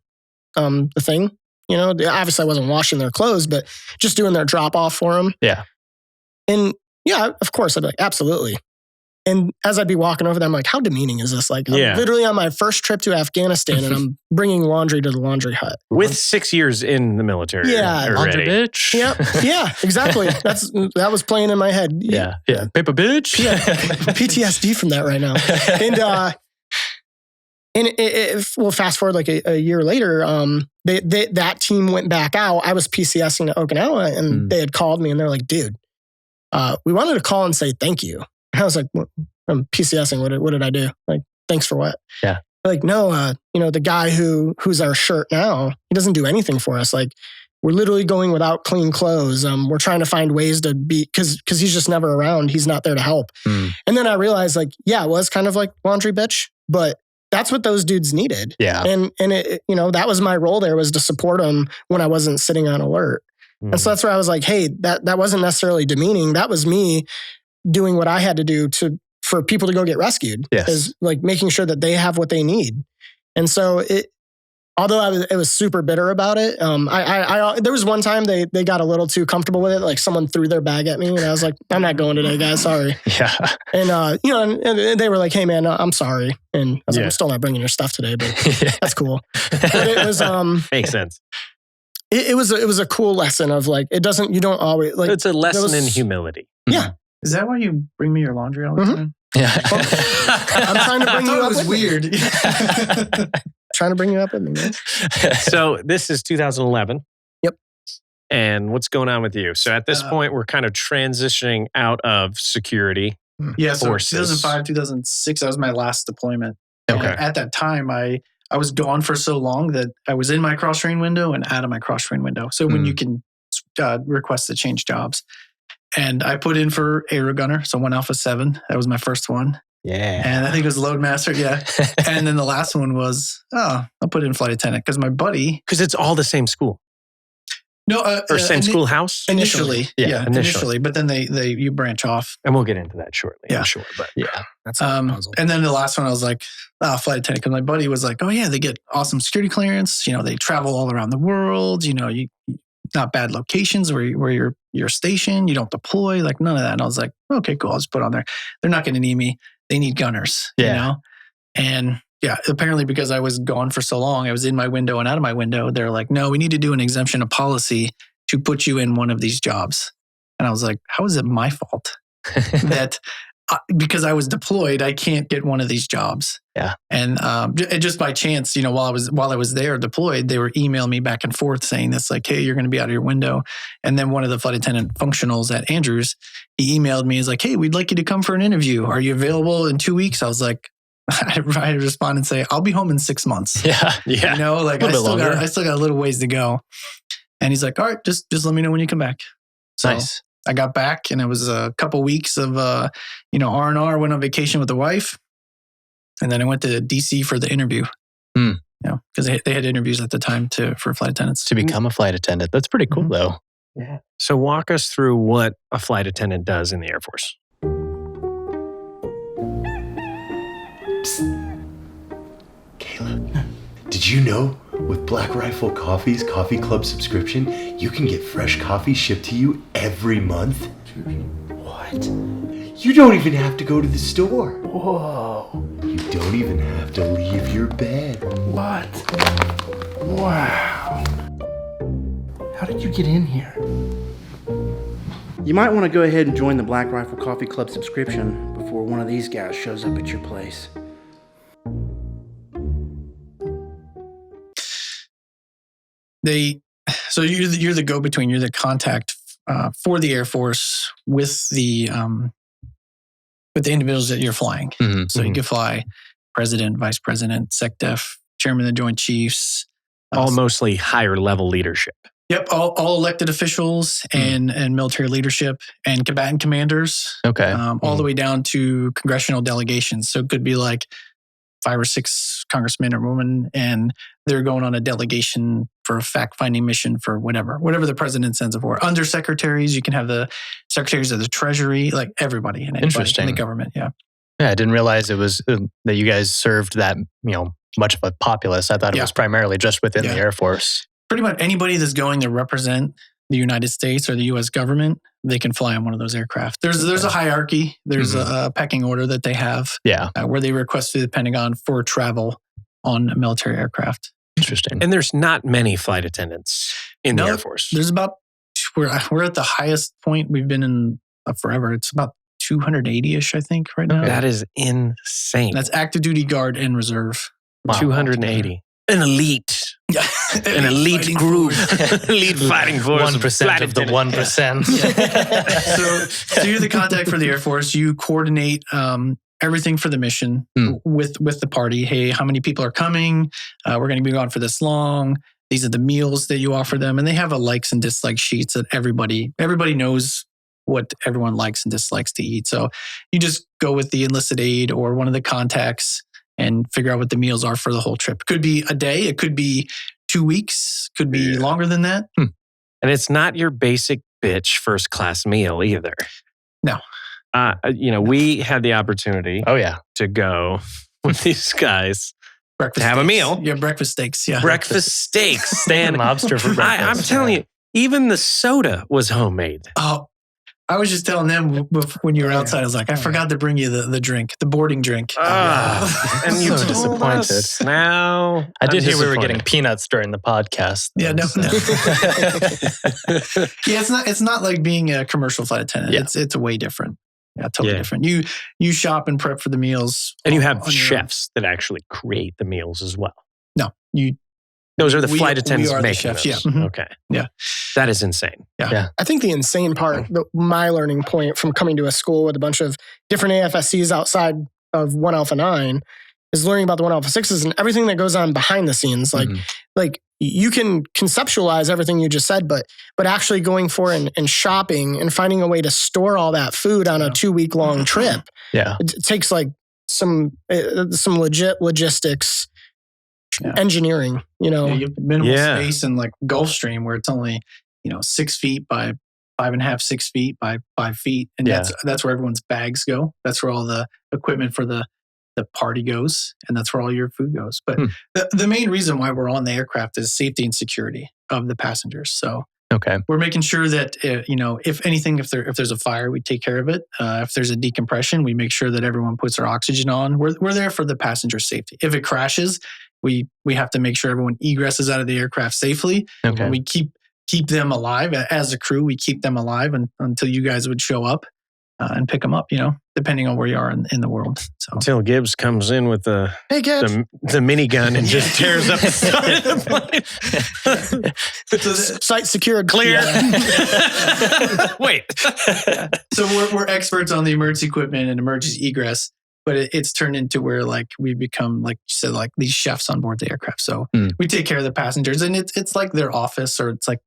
thing? You know, obviously I wasn't washing their clothes, but just doing their drop off for them. Yeah. And yeah, of course I'd be like, absolutely. And as I'd be walking over there, I'm like, how demeaning is this? Like, I'm literally on my first trip to Afghanistan and I'm bringing laundry to the laundry hut. With 6 years in the military. Yeah. Laundry bitch. Yep. Yeah, exactly. That was playing in my head. Yeah. Paper bitch. Yeah. PTSD from that right now. And well, fast forward like a year later, that team went back out. I was PCSing to Okinawa and they had called me and they're like, dude, we wanted to call and say thank you. And I was like, I'm PCSing. What did I do? Like, thanks for what? Yeah. They're like, no, you know, the guy who's our shirt now, he doesn't do anything for us. Like, we're literally going without clean clothes. We're trying to find ways to be, because he's just never around. He's not there to help. And then I realized like, yeah, it was kind of like laundry bitch, but that's what those dudes needed. Yeah. And it, you know, that was my role there, was to support them when I wasn't sitting on alert. And so that's where I was like, hey, that wasn't necessarily demeaning. That was me doing what I had to do for people to go get rescued. Yes. Is like making sure that they have what they need. And so although I was super bitter about it, there was one time they got a little too comfortable with it. Like someone threw their bag at me and I was like, I'm not going today, guys. Sorry. Yeah. And, you know, and they were like, hey man, I'm sorry. And I was like, I'm still not bringing your stuff today, but that's cool. But it was, makes sense. It was a cool lesson of like, you don't always like, it's a lesson in humility. Yeah. Is that why you bring me your laundry all the time? Yeah. I'm trying to bring you up. It was weird. Trying to bring you up with me, man. So this is 2011. Yep. And what's going on with you? So at this point, we're kind of transitioning out of security. Yeah. So forces. 2005, 2006, that was my last deployment. Okay. And at that time, I was gone for so long that I was in my cross-train window and out of my cross-train window. So when you can request to change jobs. And I put in for Aero Gunner, so 1 Alpha 7. That was my first one. Yeah. And I think it was Loadmaster, yeah. And then the last one was, I'll put in Flight Attendant because my buddy... Because it's all the same school. No, or same schoolhouse? Initially. Yeah, initially. But then you branch off. And we'll get into that shortly, yeah. I'm sure. But yeah. That's a puzzle. And then the last one, I was like, Flight Attendant. Because my buddy was like, oh yeah, they get awesome security clearance. You know, they travel all around the world. You know, not bad locations where you're stationed. You don't deploy, like none of that. And I was like, okay, cool. I'll just put on there. They're not going to need me. They need gunners, you know? And yeah, apparently because I was gone for so long, I was in my window and out of my window. They're like, no, we need to do an exemption of policy to put you in one of these jobs. And I was like, how is it my fault that because I was deployed, I can't get one of these jobs? Yeah. And just by chance, you know, while I was there deployed, they were emailing me back and forth saying this, like, hey, you're going to be out of your window. And then one of the flight attendant functionals at Andrews, he emailed me. He's like, hey, we'd like you to come for an interview. Are you available in 2 weeks? I was like, I respond and say, I'll be home in 6 months. Yeah. You know, like I still got a little ways to go. And he's like, all right, just let me know when you come back. So nice. I got back and it was a couple weeks of, R&R, went on vacation with the wife. And then I went to DC for the interview. You know, because they had interviews at the time for flight attendants. To become a flight attendant. That's pretty cool though. Yeah. So walk us through what a flight attendant does in the Air Force. Psst. Caleb, did you know with Black Rifle Coffee's Coffee Club subscription, you can get fresh coffee shipped to you every month? What? You don't even have to go to the store. Whoa. You don't even have to leave your bed. What? Wow. How did you get in here? You might want to go ahead and join the Black Rifle Coffee Club subscription before one of these guys shows up at your place. So you're the go-between. You're the contact for the Air Force with the individuals that you're flying. Mm-hmm. So you can fly president, vice president, SecDef, chairman of the Joint Chiefs. All mostly higher level leadership. Yep, all elected officials and military leadership and combatant commanders. Okay. All the way down to congressional delegations. So it could be like 5 or 6 congressmen or women, and they're going on a delegation for a fact-finding mission for whatever the president sends it for. Undersecretaries, you can have the secretaries of the Treasury, like everybody and anybody in the government. Yeah. Yeah, I didn't realize it was that you guys served that much of a populace. I thought it was primarily just within the Air Force. Pretty much anybody that's going to represent the United States or the U.S. government, they can fly on one of those aircraft. There's a hierarchy. There's a pecking order that they have. Yeah. Where they request to the Pentagon for travel on a military aircraft. Interesting. And there's not many flight attendants in the Air Force. There's about, we're at the highest point we've been in forever. It's about 280-ish, I think, right now. That is insane. That's active duty guard and reserve. Wow. 280. An elite. Yeah. An elite group. Elite fighting force. 1% of the 1%. So you're the contact for the Air Force. You coordinate everything for the mission with the party. Hey, how many people are coming? We're going to be gone for this long. These are the meals that you offer them. And they have a likes and dislikes sheets that everybody knows what everyone likes and dislikes to eat. So you just go with the enlisted aide or one of the contacts and figure out what the meals are for the whole trip. Could be a day. It could be 2 weeks. Could be longer than that. And it's not your basic bitch first class meal either. No. We had the opportunity to go with these guys breakfast to have steaks. a meal. Yeah, breakfast steaks. Yeah. Breakfast steaks. Stan, lobster for breakfast. I'm telling you, even the soda was homemade. Oh, I was just telling them when you were outside, I was like, I forgot to bring you the drink, the boarding drink. And you so disappointed. Now, I did hear we were getting peanuts during the podcast. Yeah, no. Yeah, it's not like being a commercial flight attendant. Yeah. It's way different. Yeah, totally different. You shop and prep for the meals. And you have chefs that actually create the meals as well. No, those are the flight attendants we are making the chefs. those. Yeah. Mm-hmm. Okay. Yeah. That is insane. Yeah. I think the insane part, my learning point from coming to a school with a bunch of different AFSCs outside of 1 Alpha 9 is learning about the 1 Alpha 6s and everything that goes on behind the scenes. Like you can conceptualize everything you just said, but actually going for and shopping and finding a way to store all that food on a 2-week long trip. Yeah. It takes like some legit logistics. Yeah. Engineering, you have minimal space in like Gulfstream where it's only 6 feet by 5.5, 6 feet by 5 feet, and that's where everyone's bags go. That's where all the equipment for the party goes, and that's where all your food goes. But the main reason why we're on the aircraft is safety and security of the passengers. So we're making sure that if anything, if there's a fire, we take care of it. If there's a decompression, we make sure that everyone puts their oxygen on. We're there for the passenger safety. If it crashes, we have to make sure everyone egresses out of the aircraft safely. Okay. And we keep them alive as a crew. We keep them alive until you guys would show up and pick them up. Depending on where you are in the world. So until Gibbs comes in with the minigun and just tears up the side of the plane. Site secured. Clear. Yeah. Wait. So we're experts on the emergency equipment and emergency egress. But it's turned into where like we become, like you said, like these chefs on board the aircraft. So we take care of the passengers, and it's like their office, or it's like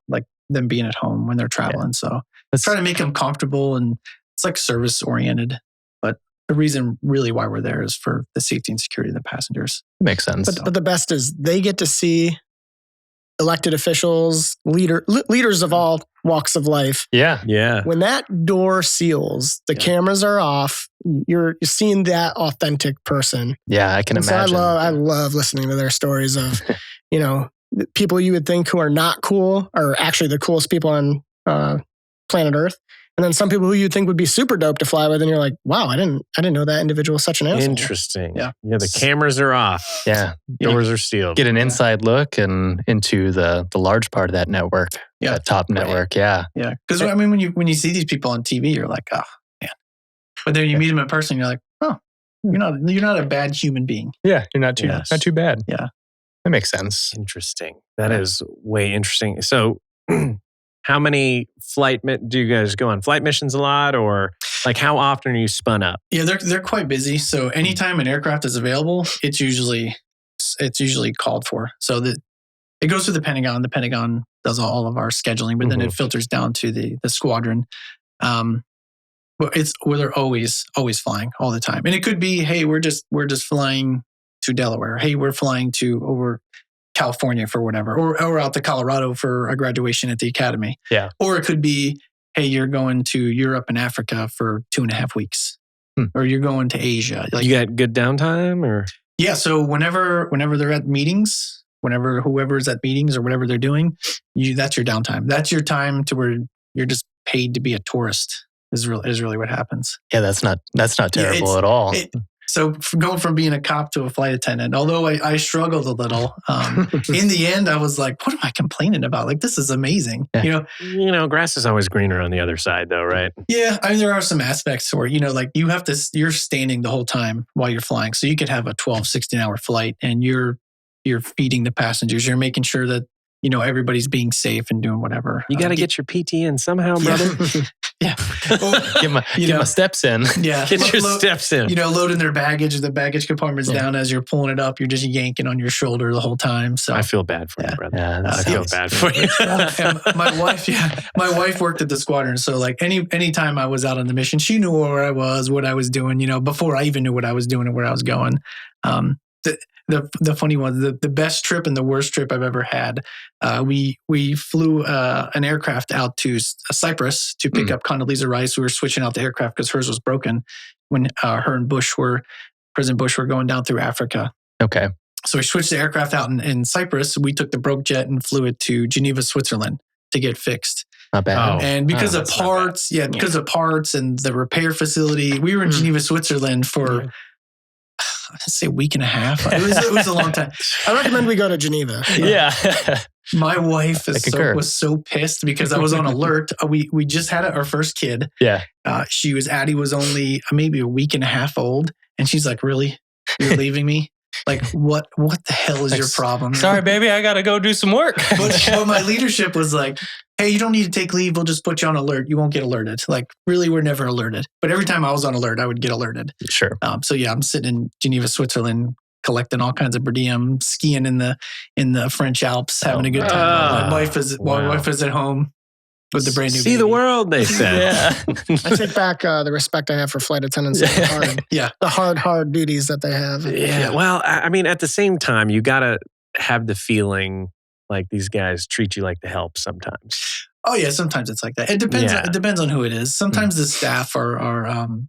them being at home when they're traveling. So try to make them comfortable, and it's like service oriented. But the reason really why we're there is for the safety and security of the passengers. Makes sense. But the best is they get to see elected officials, leaders of all walks of life. Yeah. When that door seals, the cameras are off. You're seeing that authentic person. Yeah, I can imagine. So I love listening to their stories of, people you would think who are not cool are actually the coolest people on planet Earth. And then some people who you'd think would be super dope to fly with, and you're like, wow, I didn't know that individual was such an asshole. Interesting. Yeah, the cameras are off. Yeah. Doors are sealed. Get an inside look and into the large part of that network. that top network. Yeah. Yeah. Because I mean, when you see these people on TV, you're like, oh man. But then you meet them in person, you're like, oh, you're not a bad human being. Yeah. You're not too bad. Yeah. That makes sense. Interesting. That is way interesting. So how many do you guys go on flight missions a lot, or like how often are you spun up? Yeah, they're quite busy. So anytime an aircraft is available, it's usually called for. So it goes to the Pentagon. The Pentagon does all of our scheduling, but then it filters down to the squadron. But they're always flying all the time. And it could be, hey, we're just flying to Delaware. Hey, we're flying to over California for whatever, or out to Colorado for a graduation at the academy. Yeah. Or it could be, hey, you're going to Europe and Africa for 2.5 weeks, or you're going to Asia. Like, you got good downtime, or? Yeah. So whenever they're at meetings, whenever whoever's at meetings or whatever they're doing, that's your downtime. That's your time to where you're just paid to be a tourist. Is really what happens. Yeah, that's not terrible at all. So going from being a cop to a flight attendant, although I struggled a little, in the end, I was like, what am I complaining about? Like, this is amazing. Yeah. Grass is always greener on the other side though, right? Yeah. I mean, there are some aspects where, like you're standing the whole time while you're flying. So you could have a 12, 16-hour flight and you're feeding the passengers. You're making sure that, everybody's being safe and doing whatever. You got to get your PT in somehow, brother. Yeah. Get my steps in. Yeah. Get your steps in. Loading their baggage, the baggage compartment's down as you're pulling it up. You're just yanking on your shoulder the whole time. So I feel bad for you, brother. Yeah, I feel bad for you. And my wife worked at the squadron. So like any time I was out on the mission, she knew where I was, what I was doing, before I even knew what I was doing and where I was going. The funny one, the best trip and the worst trip I've ever had. We flew an aircraft out to Cyprus to pick up Condoleezza Rice. We were switching out the aircraft because hers was broken when her and President Bush were going down through Africa. Okay. So we switched the aircraft out in Cyprus. We took the broke jet and flew it to Geneva, Switzerland to get fixed. Not bad. And because of parts, because of parts and the repair facility, we were in Geneva, Switzerland for... I'd say a week and a half. It was a long time. I recommend we go to Geneva. Yeah. My wife was so pissed because I was on alert. We just had our first kid. Yeah. Addie was only maybe a week and a half old. And she's like, really? You're leaving me? Like, what the hell is your problem? Sorry, baby, I got to go do some work. But my leadership was like, hey, you don't need to take leave. We'll just put you on alert. You won't get alerted. Like, really, we're never alerted. But every time I was on alert, I would get alerted. Sure. So yeah, I'm sitting in Geneva, Switzerland, collecting all kinds of per diem, skiing in the French Alps, having a good time. My wife is at home with the brand new See baby. the world, they said. Yeah. I take back the respect I have for flight attendants. The hard duties that they have. Yeah. Well, I mean, at the same time, you got to have the feeling like these guys treat you like the help sometimes. Oh yeah, sometimes it's like that. It depends. It depends on who it is. Sometimes the staff are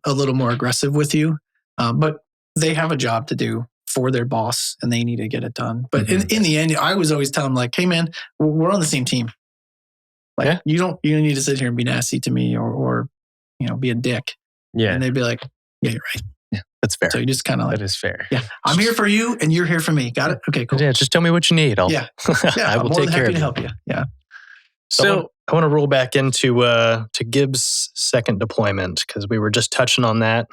a little more aggressive with you, but they have a job to do for their boss, and they need to get it done. But in the end, I was always telling them like, "Hey, man, we're on the same team. Like, you don't need to sit here and be nasty to me or be a dick." Yeah, and they'd be like, "Yeah, you're right. Yeah, that's fair. So you just kind of like, that is fair. Yeah, I'm here for you, and you're here for me. Got it? Okay, cool. Yeah, just tell me what you need. I will take care of you. Help you. Yeah. So I want to roll back into to Gibbs' second deployment because we were just touching on that.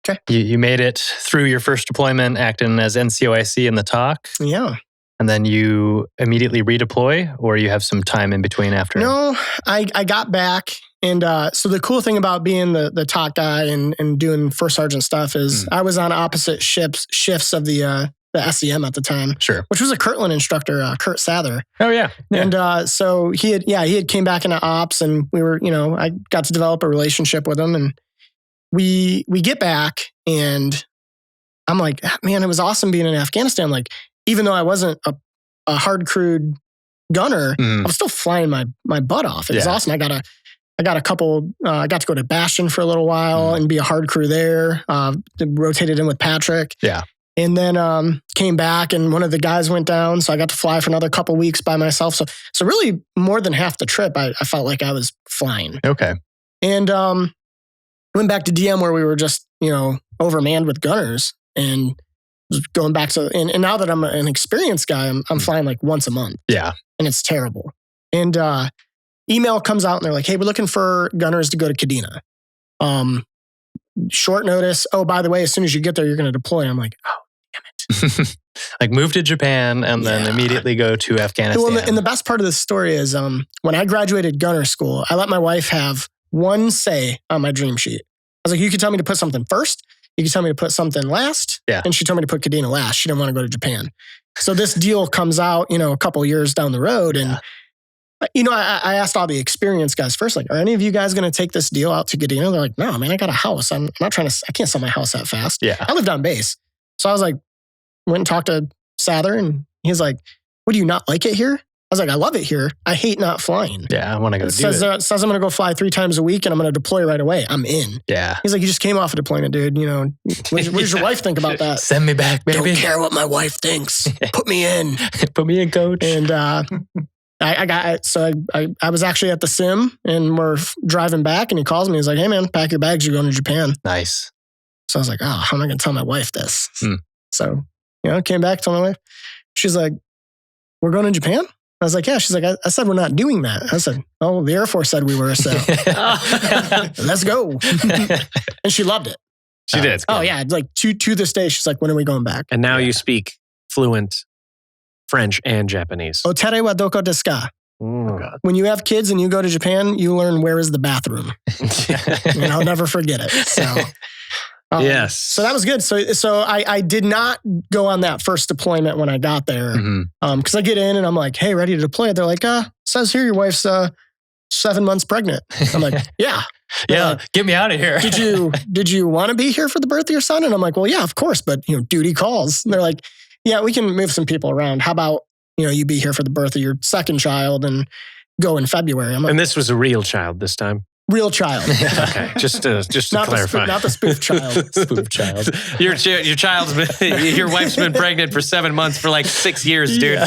Okay. You made it through your first deployment acting as NCOIC in the TOC. Yeah. And then you immediately redeploy, or you have some time in between after? No, I got back. And so the cool thing about being the TOC guy and doing first sergeant stuff is I was on opposite shifts of the SEM at the time. Sure. Which was a Kirtland instructor, Kurt Sather. Oh, yeah. And so he had came back into ops, and we were, I got to develop a relationship with him, and we get back, and I'm like, man, it was awesome being in Afghanistan. Like, even though I wasn't a hard crewed gunner, I was still flying my butt off. It was awesome. I got a couple, I got to go to Bastion for a little while and be a hard crew there. Rotated in with Patrick. Yeah. And then came back, and one of the guys went down, so I got to fly for another couple weeks by myself. So really more than half the trip, I felt like I was flying. Okay. And went back to DM where we were just, overmanned with gunners, and going back to, and now that I'm an experienced guy, I'm flying like once a month. Yeah. And it's terrible. And email comes out and they're like, hey, we're looking for gunners to go to Kadena. Short notice. Oh, by the way, as soon as you get there, you're going to deploy. I'm like, oh, damn it. Like move to Japan and then immediately go to Afghanistan. Well, and the best part of this story is when I graduated gunner school, I let my wife have one say on my dream sheet. I was like, you could tell me to put something first. You could tell me to put something last. Yeah. And she told me to put Kadena last. She didn't want to go to Japan. So this deal comes out, a couple of years down the road. And, I asked all the experienced guys first, like, are any of you guys going to take this deal out to Kadena? They're like, no, man, I got a house. I can't sell my house that fast. Yeah. I lived on base. So I was like, went and talked to Sather and he's like, what, do you not like it here? I was like, I love it here. I hate not flying. Yeah, I want to go do it. It says I'm going to go fly 3 times a week and I'm going to deploy right away. I'm in. Yeah. He's like, you just came off a deployment, dude. What does your wife think about that? Send me back, baby. Don't care what my wife thinks. Put me in. Put me in, coach. And I was actually at the sim and we're driving back and he calls me. He's like, hey man, pack your bags. You're going to Japan. Nice. So I was like, oh, how am I going to tell my wife this? So, came back, told my wife. She's like, we're going to Japan? I was like, yeah. She's like, I said, we're not doing that. I said, oh, the Air Force said we were, so let's go. And she loved it. She did. Oh yeah. Like to this day, she's like, when are we going back? And now you speak fluent French and Japanese. Otere wa doko desu ka? Oh, God. When you have kids and you go to Japan, you learn where is the bathroom. And I'll never forget it. So yes. So that was good. So I did not go on that first deployment when I got there. Because I get in and I'm like, hey, ready to deploy? They're like, says here your wife's 7 months pregnant. I'm like, yeah. Yeah, get me out of here. Did you want to be here for the birth of your son? And I'm like, well, yeah, of course. But duty calls. And they're like, yeah, we can move some people around. How about, you be here for the birth of your second child and go in February? I'm like, and this was a real child this time? Real child. Okay, just to clarify. Not the spoof child. Spoof child. Your your wife's been pregnant for 7 months for like 6 years, dude.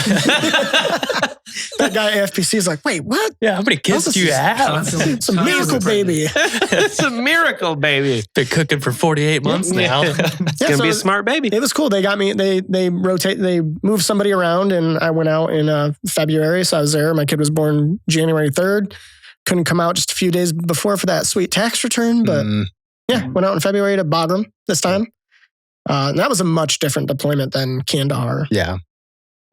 That guy at AFPC is like, wait, what? Yeah, how many kids do you have? It's a miracle baby. It's a miracle baby. Been cooking for 48 months now. It's going to be a smart baby. It was cool. They got me, they moved somebody around and I went out in February. So I was there. My kid was born January 3rd. Couldn't come out just a few days before for that sweet tax return. But went out in February to Bagram this time. And that was a much different deployment than Kandahar. Yeah.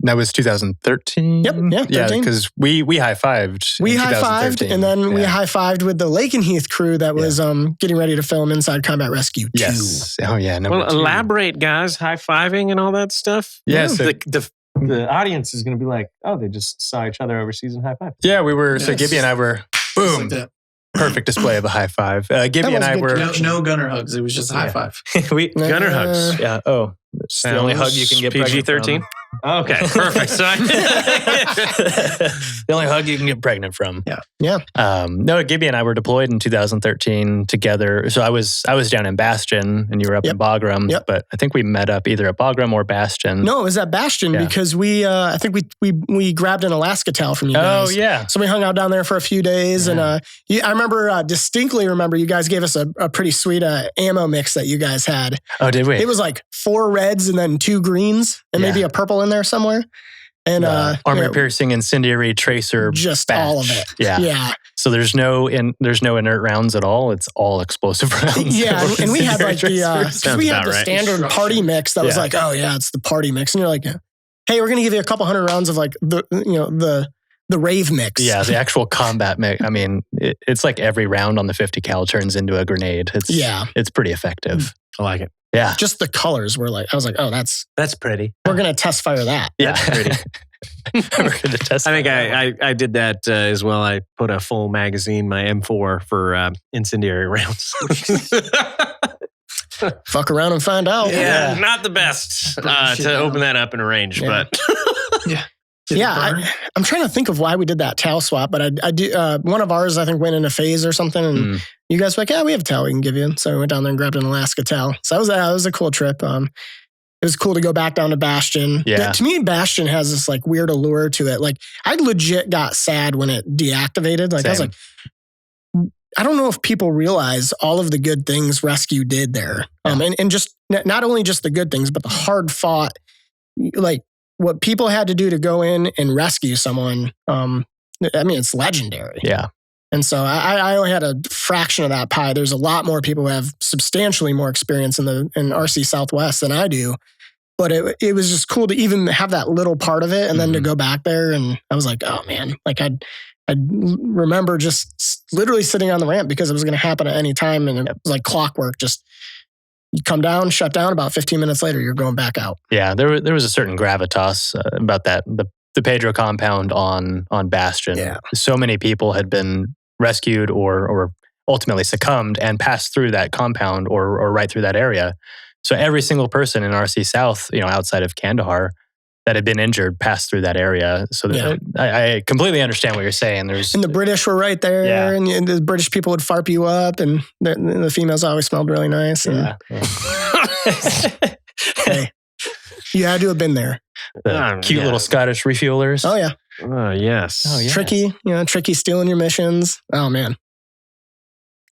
That was 2013? Yep. Yeah. 13. Yeah, because we high-fived. We high-fived, and then we high-fived with the Lakenheath crew that was getting ready to film Inside Combat Rescue 2. Yes. Oh, yeah. Number 2. Elaborate, guys. High-fiving and all that stuff. Yes. The audience is going to be like, oh, they just saw each other overseas and high-five. Yeah, we were. Yes. So Gibby and I were, boom. Like Perfect display of a high five. Gibby and I were... No gunner hugs. It was just a high five. Gunner hugs. Yeah. Oh. It's the only hug you can get PG-13? Okay, perfect. So the only hug you can get pregnant from. Yeah. No, Gibby and I were deployed in 2013 together. So I was down in Bastion and you were up in Bagram. Yep. But I think we met up either at Bagram or Bastion. No, it was at Bastion because I think we grabbed an Alaska towel from you guys. Oh, yeah. So we hung out down there for a few days. And I distinctly remember you guys gave us a pretty sweet ammo mix that you guys had. Oh, did we? It was like 4 reds and then 2 greens and maybe a purple in there somewhere. And armor-piercing, incendiary, tracer, just batch. all of it. Yeah. So there's no inert rounds at all. It's all explosive rounds. Yeah, and we had like the standard right. party mix that was like, oh yeah, it's the party mix, and you're like, hey, we're gonna give you a couple hundred rounds of like the rave mix. Yeah, the actual combat mix. I mean, it's like every round on the 50 cal turns into a grenade. It's pretty effective. I like it. Yeah. Just the colors were like, I was like, oh, that's pretty. We're going to test fire that. Yeah. That's pretty. We're going to test I think I did that as well. I put a full magazine, my M4 for incendiary rounds. Fuck around and find out. Yeah. Not the best to open that up in a range, but... I'm trying to think of why we did that towel swap, but I do. One of ours, I think, went in a phase or something, and you guys were like, "Yeah, we have a towel we can give you." So we went down there and grabbed an Alaska towel. So that was a cool trip. It was cool to go back down to Bastion. Yeah. To me, Bastion has this like weird allure to it. Like I legit got sad when it deactivated. Like I was like, I don't know if people realize all of the good things Rescue did there, and just not only just the good things, but the hard fought, like. What people had to do to go in and rescue someone, it's legendary. Yeah. And so I only had a fraction of that pie. There's a lot more people who have substantially more experience in RC Southwest than I do. But it was just cool to even have that little part of it, and then to go back there, and I was like, oh man, like I remember just literally sitting on the ramp because it was going to happen at any time, and it was like clockwork. Just you come down, shut down. About 15 minutes later, you're going back out. Yeah, there was a certain gravitas about that. The Pedro compound on Bastion. Yeah. So many people had been rescued or ultimately succumbed and passed through that compound or right through that area. So every single person in RC South, outside of Kandahar, that had been injured passed through that area. So I completely understand what you're saying. And the British were right there, and the British people would farp you up, and the females always smelled really nice. And hey, you had to have been there. The cute little Scottish refuelers. Oh yeah. Oh yes. Oh, yes. Tricky stealing your missions. Oh man.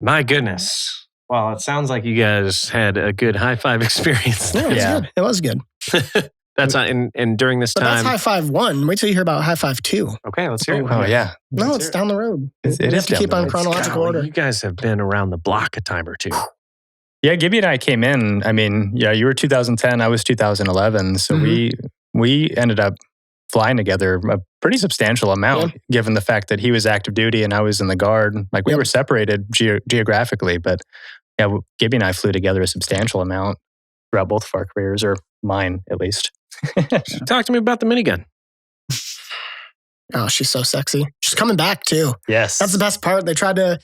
My goodness. Well, it sounds like you guys had a good high five experience. Yeah, it was good. That's not, and during this time. But that's high five 1. Wait till you hear about high five 2. Okay, let's hear it. Oh yeah. No, it's down the road. It we is have to keep on chronological order. You guys have been around the block a time or two. Yeah, Gibby and I came in. I mean, you were 2010, I was 2011. So we ended up flying together a pretty substantial amount, given the fact that he was active duty and I was in the Guard. Like we were separated geographically, but yeah, Gibby and I flew together a substantial amount throughout both of our careers, or mine at least. Talk to me about the minigun. Oh, she's so sexy. She's coming back too. Yes. That's the best part. They tried to,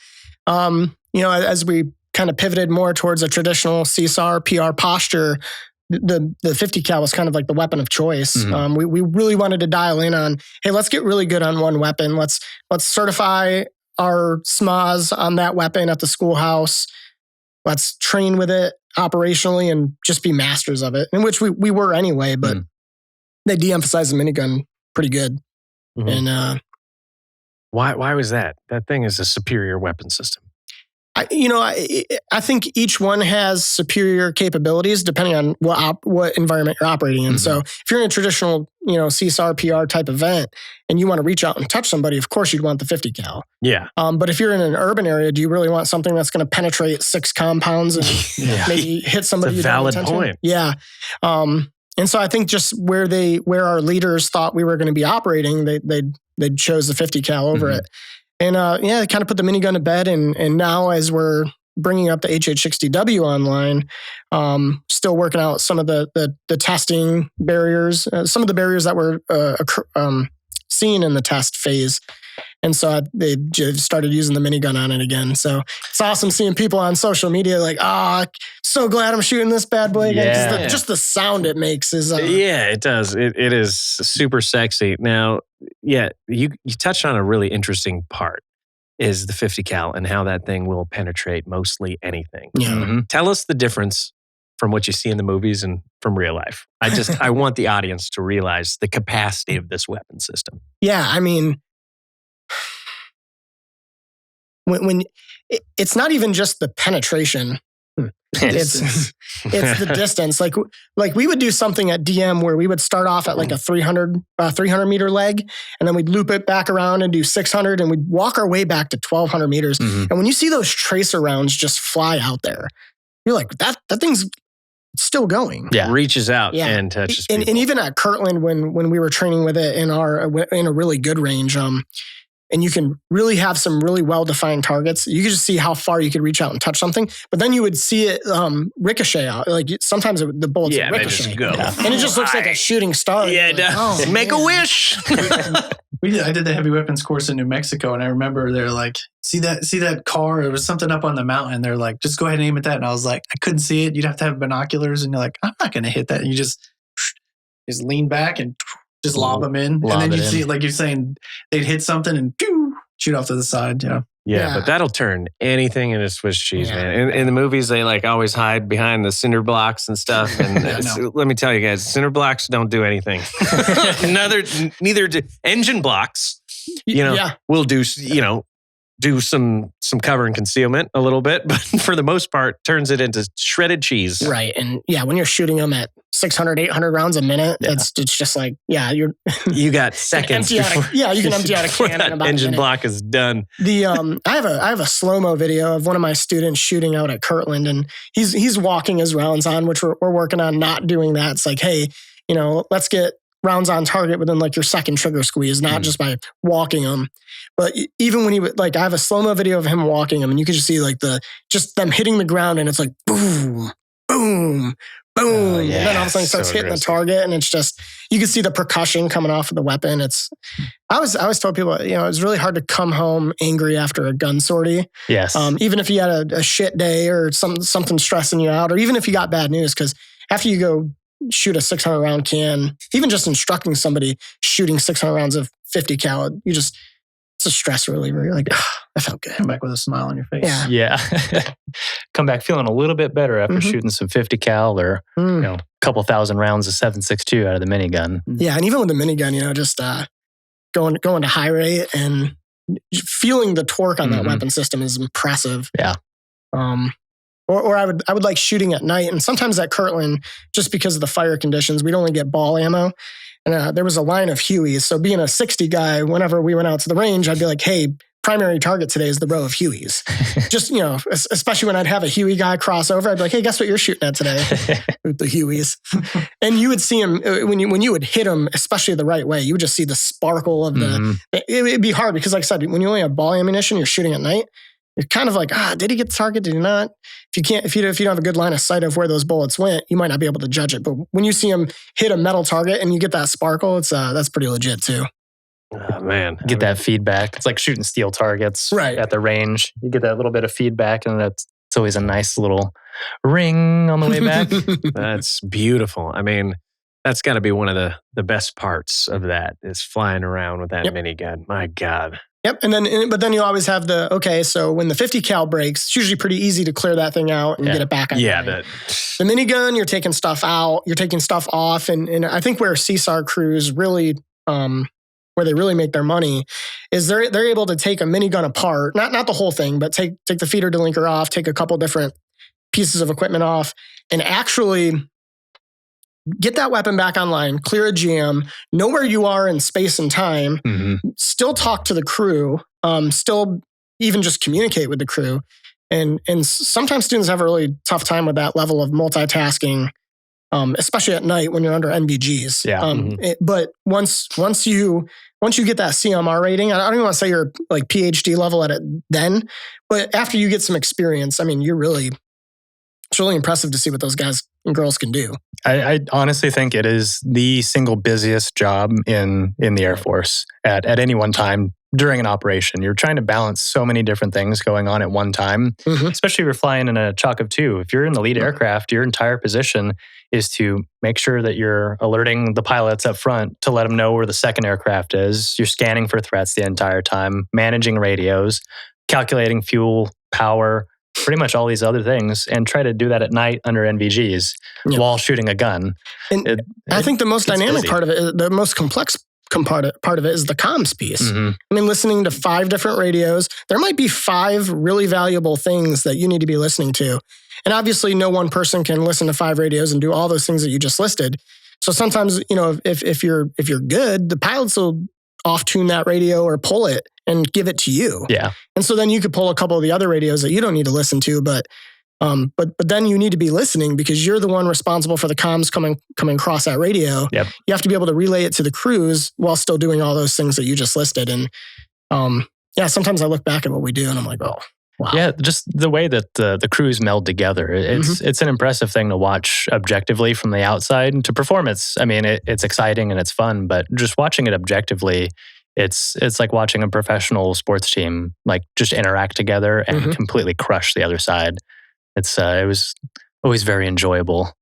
as we kind of pivoted more towards a traditional CSAR PR posture, the 50 cal was kind of like the weapon of choice. We really wanted to dial in on, hey, let's get really good on one weapon. Let's certify our SMAs on that weapon at the schoolhouse. Let's train with it operationally and just be masters of it, in which we were anyway, but they de-emphasized the minigun pretty good. And why was that? That thing is a superior weapon system. I think each one has superior capabilities depending on what environment you're operating in. So if you're in a traditional, CSAR PR type event and you want to reach out and touch somebody, of course you'd want the 50 cal. Yeah. But if you're in an urban area, do you really want something that's going to penetrate 6 compounds and maybe hit somebody? It's a valid point. Yeah. And so I think just where our leaders thought we were going to be operating, they chose the 50 cal over it. And it kind of put the minigun to bed. And now as we're bringing up the HH60W online, still working out some of the testing barriers, some of the barriers that were seen in the test phase. And so they started using the minigun on it again. So it's awesome seeing people on social media like, so glad I'm shooting this bad boy again. Just the sound it makes is... yeah, it does. It is super sexy. Now, you touched on a really interesting part, is the 50 cal and how that thing will penetrate mostly anything. Yeah. Tell us the difference from what you see in the movies and from real life. I want the audience to realize the capacity of this weapon system. Yeah, I mean... When it's not even just the penetration, it's the distance. Like we would do something at DM where we would start off at like a 300 meter leg, and then we'd loop it back around and do 600, and we'd walk our way back to 1200 meters. And when you see those tracer rounds just fly out there, you're like, that thing's still going. Yeah, reaches out and touches people. And even at Kirtland, when we were training with it in a really good range, and you can really have some really well-defined targets. You could just see how far you could reach out and touch something. But then you would see it ricochet out. Like sometimes the bullets would ricochet. Just go. And it just looks like a shooting star. Yeah, it does. Make a wish. I did the heavy weapons course in New Mexico, and I remember they're like, see that car? There was something up on the mountain. They're like, just go ahead and aim at that. And I was like, I couldn't see it. You'd have to have binoculars. And you're like, I'm not going to hit that. And you just lean back and just lob them in. And then you'd see, like you're saying, they'd hit something and shoot off to the side. Yeah, but that'll turn anything into Swiss cheese, man. In the movies, they like always hide behind the cinder blocks and stuff. And let me tell you guys, cinder blocks don't do anything. Neither do engine blocks. Will do. Do some cover and concealment a little bit, but for the most part, turns it into shredded cheese. Right, and when you're shooting them at 600, 800 rounds a minute. Yeah. It's just like, you got seconds. You can empty out a can in about engine block is done. I have a slow-mo video of one of my students shooting out at Kirtland, and he's walking his rounds on, which we're working on not doing that. It's like, hey, let's get rounds on target within like your second trigger squeeze, not just by walking them. But even when he would, like, I have a slow-mo video of him walking them, and you can just see like just them hitting the ground, and it's like boom, boom, boom. And then all of a sudden it starts hitting the target, and it's just, you can see the percussion coming off of the weapon. I always told people, it's really hard to come home angry after a gun sortie. Yes. Even if you had a shit day or something stressing you out, or even if you got bad news, because after you go shoot a 600 round can, even just instructing somebody shooting 600 rounds of 50 cal, it's a stress reliever. You're like, that felt good. Come back with a smile on your face. Yeah. Come back feeling a little bit better after shooting some 50 cal or a couple thousand rounds of 7.62 out of the minigun. Yeah, and even with the minigun, just going to high rate and feeling the torque on that weapon system is impressive. Yeah. Or I would like shooting at night, and sometimes at Kirtland, just because of the fire conditions, we'd only get ball ammo. And there was a line of Hueys. So being a 60 guy, whenever we went out to the range, I'd be like, hey, primary target today is the row of Hueys. Just, especially when I'd have a Huey guy cross over, I'd be like, hey, guess what you're shooting at today? With the Hueys. And you would see him, when you would hit him, especially the right way, you would just see the sparkle of it'd be hard because, like I said, when you only have ball ammunition, you're shooting at night. You're kind of like, did he get the target? Did he not? If you don't have a good line of sight of where those bullets went, you might not be able to judge it. But when you see him hit a metal target and you get that sparkle, that's pretty legit too. Oh, man. Get that feedback. It's like shooting steel targets at the range. You get that little bit of feedback, and it's always a nice little ring on the way back. That's beautiful. I mean, that's got to be one of the best parts of that, is flying around with that minigun. My God. Yep. But then you always have so when the 50 cal breaks, it's usually pretty easy to clear that thing out and get it back on. Yeah. The minigun, you're taking stuff out, you're taking stuff off. And I think where CSAR crews really, where they really make their money is they're able to take a minigun apart, not the whole thing, but take the feeder delinker off, take a couple different pieces of equipment off, and actually get that weapon back online, clear a jam, know where you are in space and time, still talk to the crew, still even just communicate with the crew. And sometimes students have a really tough time with that level of multitasking, especially at night when you're under NVGs. Yeah. But once you get that CMR rating, I don't even want to say you're like PhD level at it then, but after you get some experience, I mean, it's really impressive to see what those guys and girls can do. I honestly think it is the single busiest job in the Air Force at any one time during an operation. You're trying to balance so many different things going on at one time, especially if you're flying in a chalk of two. If you're in the lead aircraft, your entire position is to make sure that you're alerting the pilots up front to let them know where the second aircraft is. You're scanning for threats the entire time, managing radios, calculating fuel, power, pretty much all these other things, and try to do that at night under NVGs while shooting a gun. And I think the most dynamic part of it, the most complex part of it is the comms piece. I mean, listening to 5 different radios, there might be 5 really valuable things that you need to be listening to. And obviously no one person can listen to 5 radios and do all those things that you just listed. So sometimes, if you're good, the pilots will off-tune that radio or pull it and give it to you. Yeah. And so then you could pull a couple of the other radios that you don't need to listen to, but then you need to be listening because you're the one responsible for the comms coming across that radio. Yep. You have to be able to relay it to the crews while still doing all those things that you just listed. And sometimes I look back at what we do and I'm like, oh, wow. Yeah, just the way that the crews meld together. It's an impressive thing to watch objectively from the outside. And to perform, it's exciting and it's fun, but just watching it objectively, it's like watching a professional sports team like just interact together and completely crush the other side. It was always very enjoyable.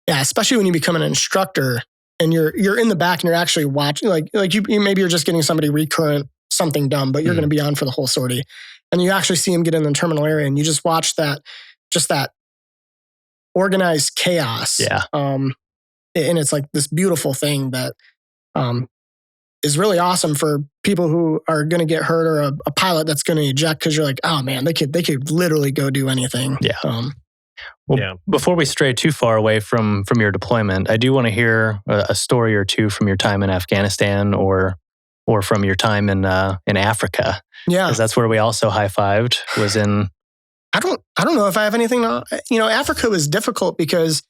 Yeah, especially when you become an instructor and you're in the back and you're actually watching, like you maybe you're just getting somebody recurrent something dumb, but you're going to be on for the whole sortie. And you actually see him get in the terminal area and you just watch that organized chaos. Yeah. And it's like this beautiful thing that is really awesome for people who are going to get hurt or a pilot that's going to eject because you're like, oh man, they could literally go do anything. Yeah. Well, before we stray too far away from your deployment, I do want to hear a story or two from your time in Afghanistan or from your time in Africa. Yeah, because that's where we also high-fived. Was in. I don't know if I have anything. Africa was difficult because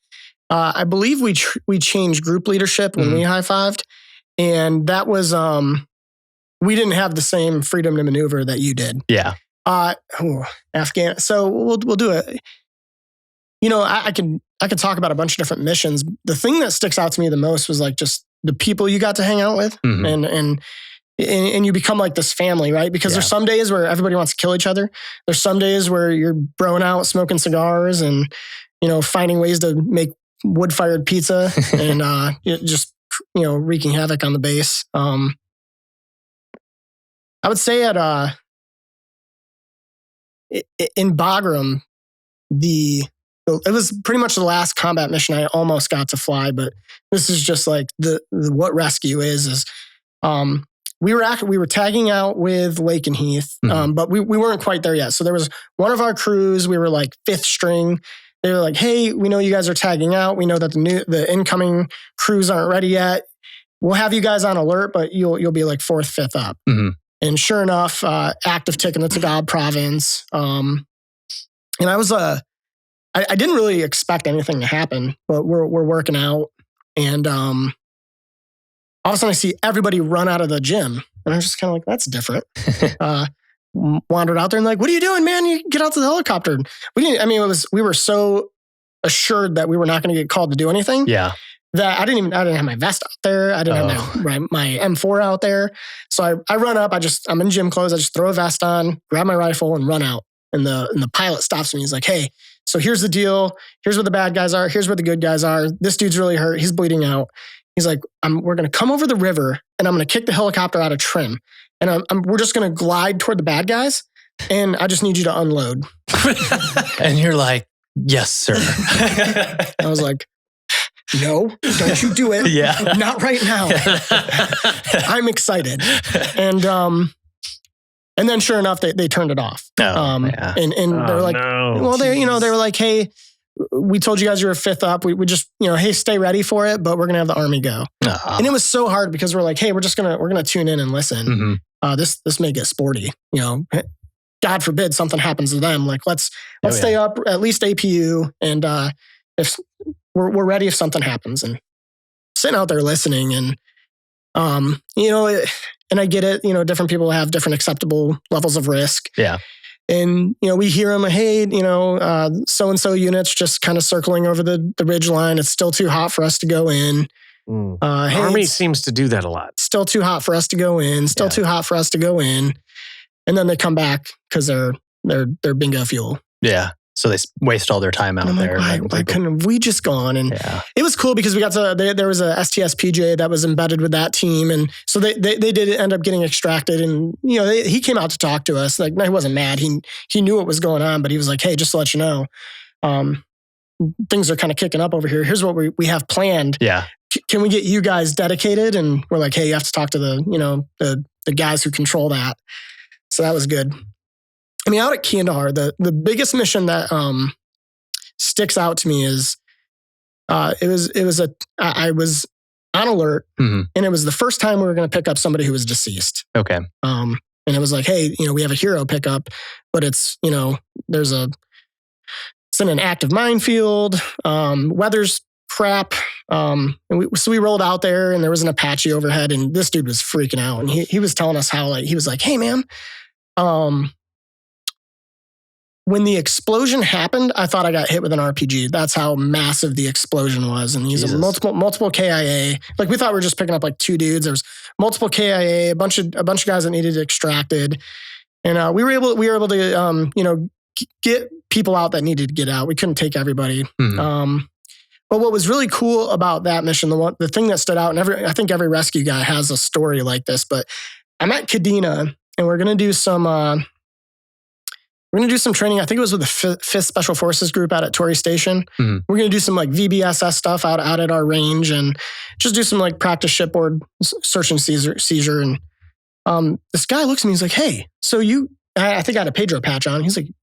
I believe we changed group leadership when we high-fived, and that was we didn't have the same freedom to maneuver that you did. Yeah. Afghan. So we'll do it. I can talk about a bunch of different missions. The thing that sticks out to me the most was like just the people you got to hang out with, and you become like this family, right? Because there's some days where everybody wants to kill each other. There's some days where you're broing out, smoking cigars, and finding ways to make wood-fired pizza and just wreaking havoc on the base. I would say in Bagram, it was pretty much the last combat mission I almost got to fly, but this is just like the what rescue is we were tagging out with Lake and Heath, but we weren't quite there yet. So there was one of our crews, we were like 5th string. They were like, hey, we know you guys are tagging out. We know that the incoming crews aren't ready yet. We'll have you guys on alert, but you'll be like 4th, 5th up. And sure enough, active tick in the Tagab province. And I was I didn't really expect anything to happen, but we're working out, and all of a sudden I see everybody run out of the gym, and I'm just kind of like, that's different. Wandered out there and like, what are you doing, man? You get out to the helicopter. We were so assured that we were not going to get called to do anything. Yeah. That I didn't have my vest out there. I didn't have my M4 out there. So I run up. I'm in gym clothes. I just throw a vest on, grab my rifle, and run out. And the pilot stops me. He's like, hey, so here's the deal. Here's where the bad guys are. Here's where the good guys are. This dude's really hurt. He's bleeding out. He's like, we're going to come over the river, and I'm going to kick the helicopter out of trim. And we're just going to glide toward the bad guys. And I just need you to unload. And you're like, yes, sir. I was like, no, don't you do it. Yeah. Not right now. I'm excited. And then sure enough, they turned it off. And they were like, they were like, hey, we told you guys you were 5th up. We just, hey, stay ready for it, but we're going to have the Army go. And it was so hard because we're like, hey, we're going to tune in and listen. This may get sporty, God forbid something happens to them. Like, let's stay up, at least APU. And if we're ready if something happens, and sitting out there listening, and and I get it, different people have different acceptable levels of risk. Yeah. And, we hear them, hey, so-and-so units just kind of circling over the ridge line. It's still too hot for us to go in. Hey, Army seems to do that a lot. Still too hot for us to go in. Still too hot for us to go in. And then they come back because they're bingo fuel. Yeah. So they waste all their time out there. Why couldn't we just gone? And it was cool because we got there was a STS PJ that was embedded with that team. And so they did end up getting extracted. And, he came out to talk to us. Like, he wasn't mad. He knew what was going on, but he was like, hey, just to let you know, things are kind of kicking up over here. Here's what we have planned. Yeah. Can we get you guys dedicated? And we're like, hey, you have to talk to the guys who control that. So that was good. Out at Kandahar, the biggest mission that sticks out to me is I was on alert, and it was the first time we were going to pick up somebody who was deceased. Okay. And it was like, hey, we have a hero pickup, but it's it's in an active minefield. Weather's crap. And we rolled out there, and there was an Apache overhead, and this dude was freaking out, and he was telling us how he was like, hey man, when the explosion happened, I thought I got hit with an RPG. That's how massive the explosion was. And these are multiple KIA. Like, we thought we were just picking up like 2 dudes. There was multiple KIA, a bunch of guys that needed extracted. And we were able to get people out that needed to get out. We couldn't take everybody. But what was really cool about that mission, the thing that stood out, and I think every rescue guy has a story like this, but I'm at Kadena, and we're going to do some training. I think it was with the 5th Special Forces group out at Torrey Station. We're going to do some like VBSS stuff out at our range, and just do some like practice shipboard search and seizure. And this guy looks at me, he's like, hey, so I think I had a Pedro patch on. He's like, you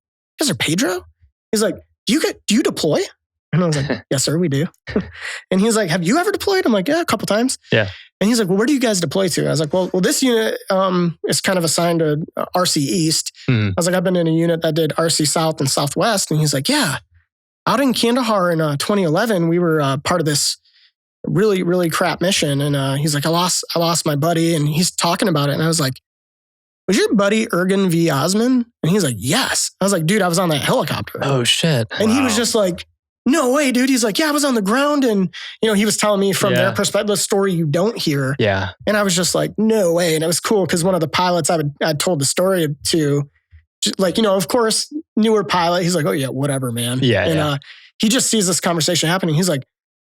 guys are Pedro? He's like, do you deploy? And I was like, yes, sir, we do. And he's like, have you ever deployed? I'm like, yeah, a couple times. Yeah. And he's like, well, where do you guys deploy to? I was like, well, this unit is kind of assigned to RC East. I was like, I've been in a unit that did RC South and Southwest. And he's like, yeah, out in Kandahar in 2011, we were part of this really, really crap mission. And he's like, I lost my buddy. And he's talking about it. And I was like, was your buddy Ergen V. Osman? And he's like, yes. I was like, dude, I was on that helicopter. Oh, shit. And he was just like, no way, dude. He's like, yeah, I was on the ground. And, he was telling me from their perspective, the story you don't hear. Yeah. And I was just like, no way. And it was cool because one of the pilots I told the story to, like, of course, newer pilot, he's like, oh yeah, whatever, man. Yeah. And he just sees this conversation happening. He's like,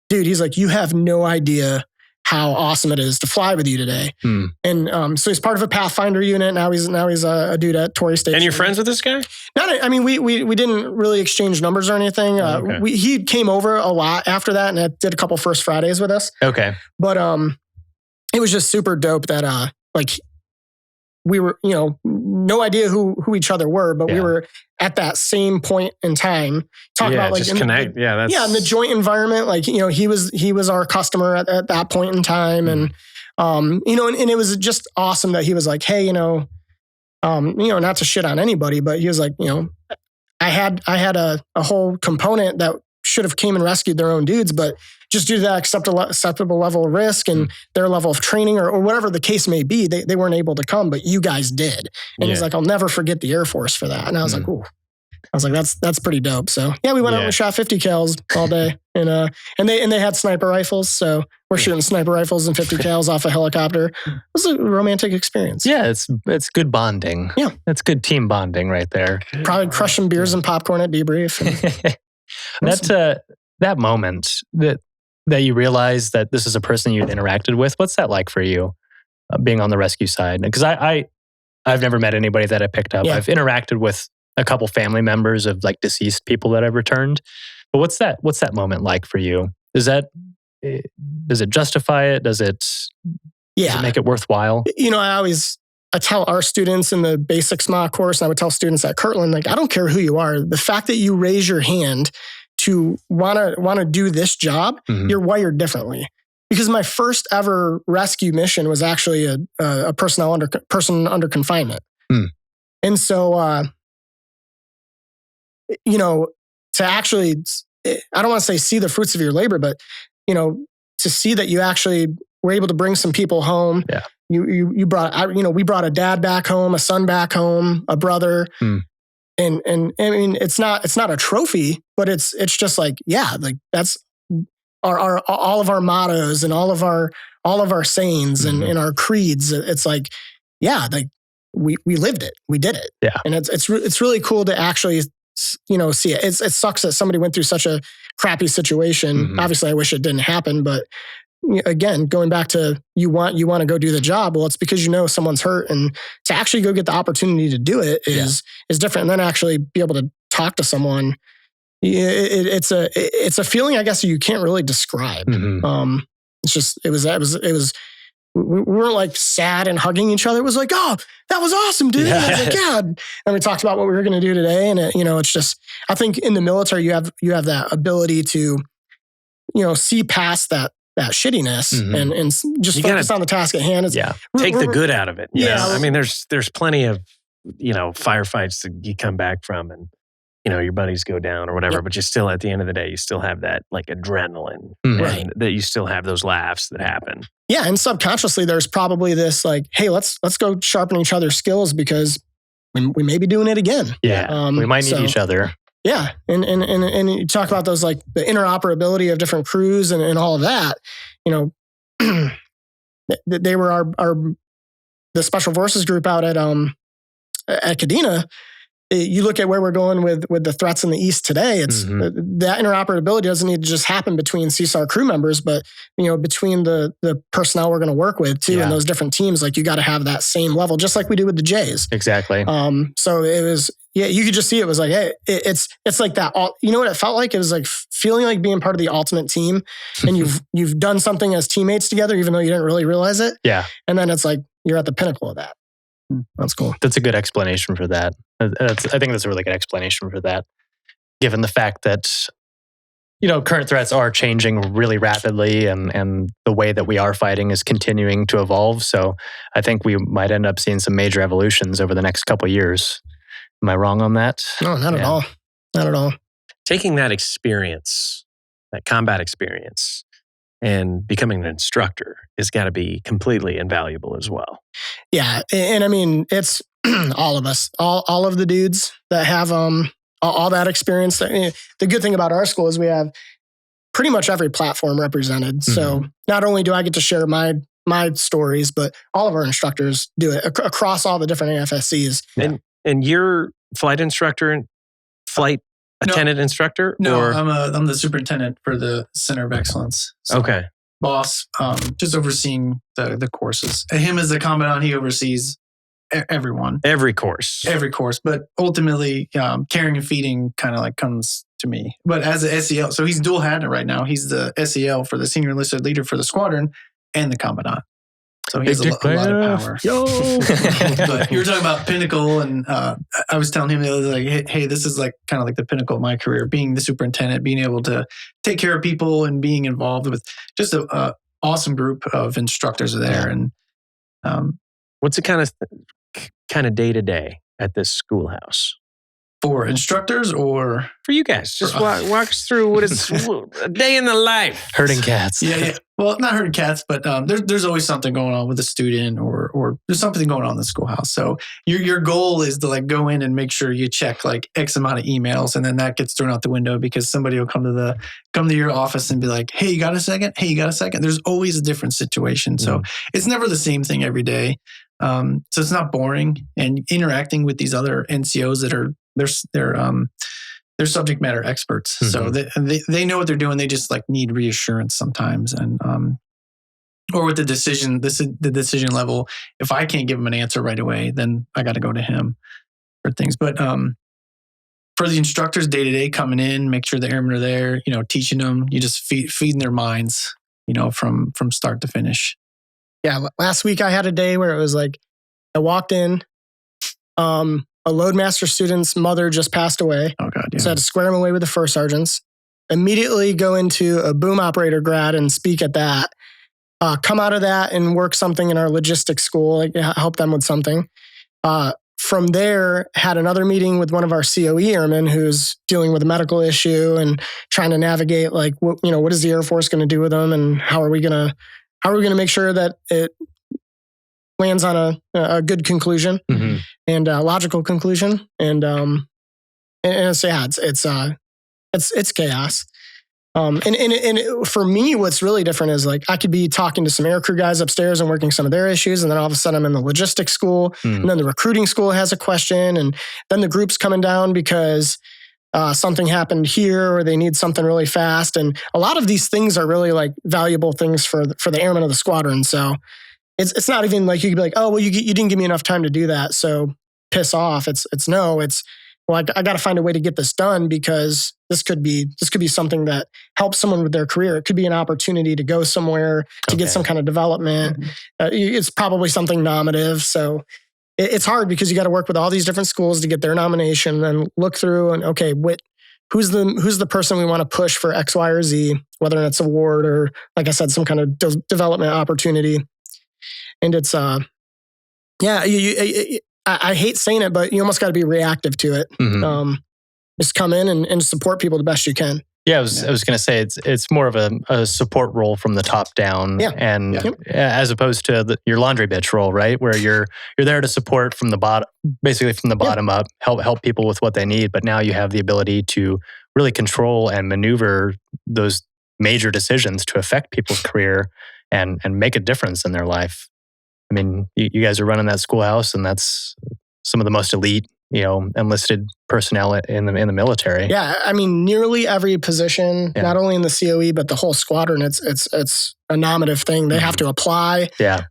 dude, he's like, you have no idea how awesome it is to fly with you today. And so he's part of a Pathfinder unit. Now he's a dude at Torrey Station. And you're friends with this guy? We didn't really exchange numbers or anything. Okay. He came over a lot after that and did a couple First Fridays with us. Okay. But it was just super dope that we were, no idea who each other were, but we were at that same point in time. Talk about like just connect. In the joint environment. Like, he was our customer at that point in time. And, and it was just awesome that he was like, hey, not to shit on anybody, but he was like, I had a whole component that should have came and rescued their own dudes, but just due to that acceptable level of risk and their level of training or whatever the case may be, they weren't able to come, but you guys did. And he's like, I'll never forget the Air Force for that. And I was like, ooh. I was like, that's pretty dope. So yeah, we went out and shot 50 cals all day, and they had sniper rifles, so we're shooting sniper rifles and 50 cals off a helicopter. It was a romantic experience. Yeah, it's good bonding. Yeah, it's good team bonding right there. Probably crushing beers and popcorn at debrief. That moment that you realize that this is a person you'd interacted with. What's that like for you, being on the rescue side? Because I've never met anybody that I picked up. I've interacted with a couple family members of like deceased people that I've returned. But what's that moment like for you? Does it justify it? Does it make it worthwhile? I tell our students in the basic SMA course, and I would tell students at Kirtland, like, I don't care who you are. The fact that you raise your hand to want to do this job, you're wired differently. Because my first ever rescue mission was actually a person under confinement. And so, to actually, I don't want to say see the fruits of your labor, but, to see that you actually were able to bring some people home. Yeah. We brought a dad back home, a son back home, a brother. And I mean, it's not a trophy, but it's just like, like that's our all of our mottos and all of our sayings and our creeds. It's like, like we lived it, we did it. Yeah. And it's really cool to actually, see it. It sucks that somebody went through such a crappy situation. Obviously I wish it didn't happen, but again, going back to you want to go do the job. Well, it's because someone's hurt, and to actually go get the opportunity to do it is different. And then actually be able to talk to someone, it's a feeling I guess you can't really describe. It's just it was. We weren't like sad and hugging each other. It was like, oh, that was awesome, dude. I was like, yeah. And we talked about what we were going to do today, and it's just I think in the military you have that ability to see past that shittiness and just focus on the task at hand. Take the good out of it. I mean, there's plenty of, firefights that you come back from and, your buddies go down or whatever, but you still, at the end of the day, you still have that like adrenaline, and that you still have those laughs that happen. Yeah. And subconsciously there's probably this like, hey, let's go sharpen each other's skills because we may be doing it again. Yeah. We might need each other. Yeah. And you talk about those, like the interoperability of different crews and all of that, they were the special forces group out at Kadena. You look at where we're going with the threats in the East today, it's that interoperability doesn't need to just happen between CSAR crew members, but between the personnel we're going to work with too, and those different teams. Like you got to have that same level, just like we do with the Jays. Exactly. So it was, you could just see it was like, hey, it's like that. You know what it felt like? It was like feeling like being part of the ultimate team, and you've done something as teammates together, even though you didn't really realize it. Yeah. And then it's like you're at the pinnacle of that. That's cool. That's a good explanation for that. I think that's a really good explanation for that. given the fact that, current threats are changing really rapidly and the way that we are fighting is continuing to evolve. So I think we might end up seeing some major evolutions over the next couple of years. Am I wrong on that? No, not at all. Not at all. Taking that experience, that combat experience, and becoming an instructor has got to be completely invaluable as well. Yeah. And I mean, it's all of us, all of the dudes that have all that experience. The good thing about our school is we have pretty much every platform represented. Mm-hmm. So not only do I get to share my stories, but all of our instructors do it across all the different AFSCs. And you're flight instructor, flight attendant instructor? No, or? I'm the superintendent for the Center of Excellence. So okay. Boss, just overseeing the courses. And him as the commandant, he oversees everyone. Every course. But ultimately, caring and feeding kind of like comes to me. But as an SEL, so he's dual hatted right now. He's the SEL for the senior enlisted leader for the squadron and the commandant. So he has a lot of power. Yo! But you were talking about pinnacle, and I was telling him the other day, like, hey, this is like kind of like the pinnacle of my career, being the superintendent, being able to take care of people and being involved with just a awesome group of instructors there. And what's the kind of day to day at this schoolhouse? For instructors or for you guys? Just walk us through what is a day in the life. Herding cats. Yeah. Well, not herding cats, but there's always something going on with a student or there's something going on in the schoolhouse. So your goal is to like go in and make sure you check like X amount of emails, and then that gets thrown out the window because somebody will come to your office and be like, hey, you got a second? Hey, you got a second? There's always a different situation. So it's never the same thing every day. So it's not boring, and interacting with these other NCOs that are they're subject matter experts. Mm-hmm. So they know what they're doing. They just like need reassurance sometimes. And, or with the decision level, if I can't give them an answer right away, then I got to go to him for things. But, for the instructors day to day coming in, make sure the airmen are there, teaching them, you just feeding their minds, from start to finish. Yeah. Last week I had a day where it was like, I walked in, a loadmaster student's mother just passed away. Oh, God, yeah. So I had to square him away with the first sergeants. Immediately go into a boom operator grad and speak at that. Come out of that and work something in our logistics school, like help them with something. From there, had another meeting with one of our COE airmen who's dealing with a medical issue and trying to navigate, like, what is the Air Force going to do with them, and how are we going to make sure that it lands on a good conclusion and a logical conclusion. And it's chaos. And for me, what's really different is like, I could be talking to some aircrew guys upstairs and working some of their issues. And then all of a sudden I'm in the logistics school and then the recruiting school has a question. And then the group's coming down because something happened here or they need something really fast. And a lot of these things are really like valuable things for the airmen of the squadron. So it's not even like you could be like, oh, well, you didn't give me enough time to do that, so piss off. It's well, I got to find a way to get this done because this could be something that helps someone with their career. It could be an opportunity to go somewhere to get some kind of development. It's probably something nominative. So it's hard because you got to work with all these different schools to get their nomination and look through and okay, who's the person we want to push for X, Y, or Z, whether it's award or, like I said, some kind of development opportunity. And it's, I hate saying it, but you almost got to be reactive to it. Just come in and support people the best you can. Yeah, I was going to say it's more of a support role from the top down, as opposed to your laundry bitch role, right? Where you're there to support from the bottom, basically from the bottom up, help people with what they need. But now you have the ability to really control and maneuver those major decisions to affect people's career and make a difference in their life. I mean, you guys are running that schoolhouse, and that's some of the most elite, enlisted personnel in the military. Yeah, I mean, nearly every position, not only in the COE but the whole squadron, it's a nominative thing. They have to apply. Yeah.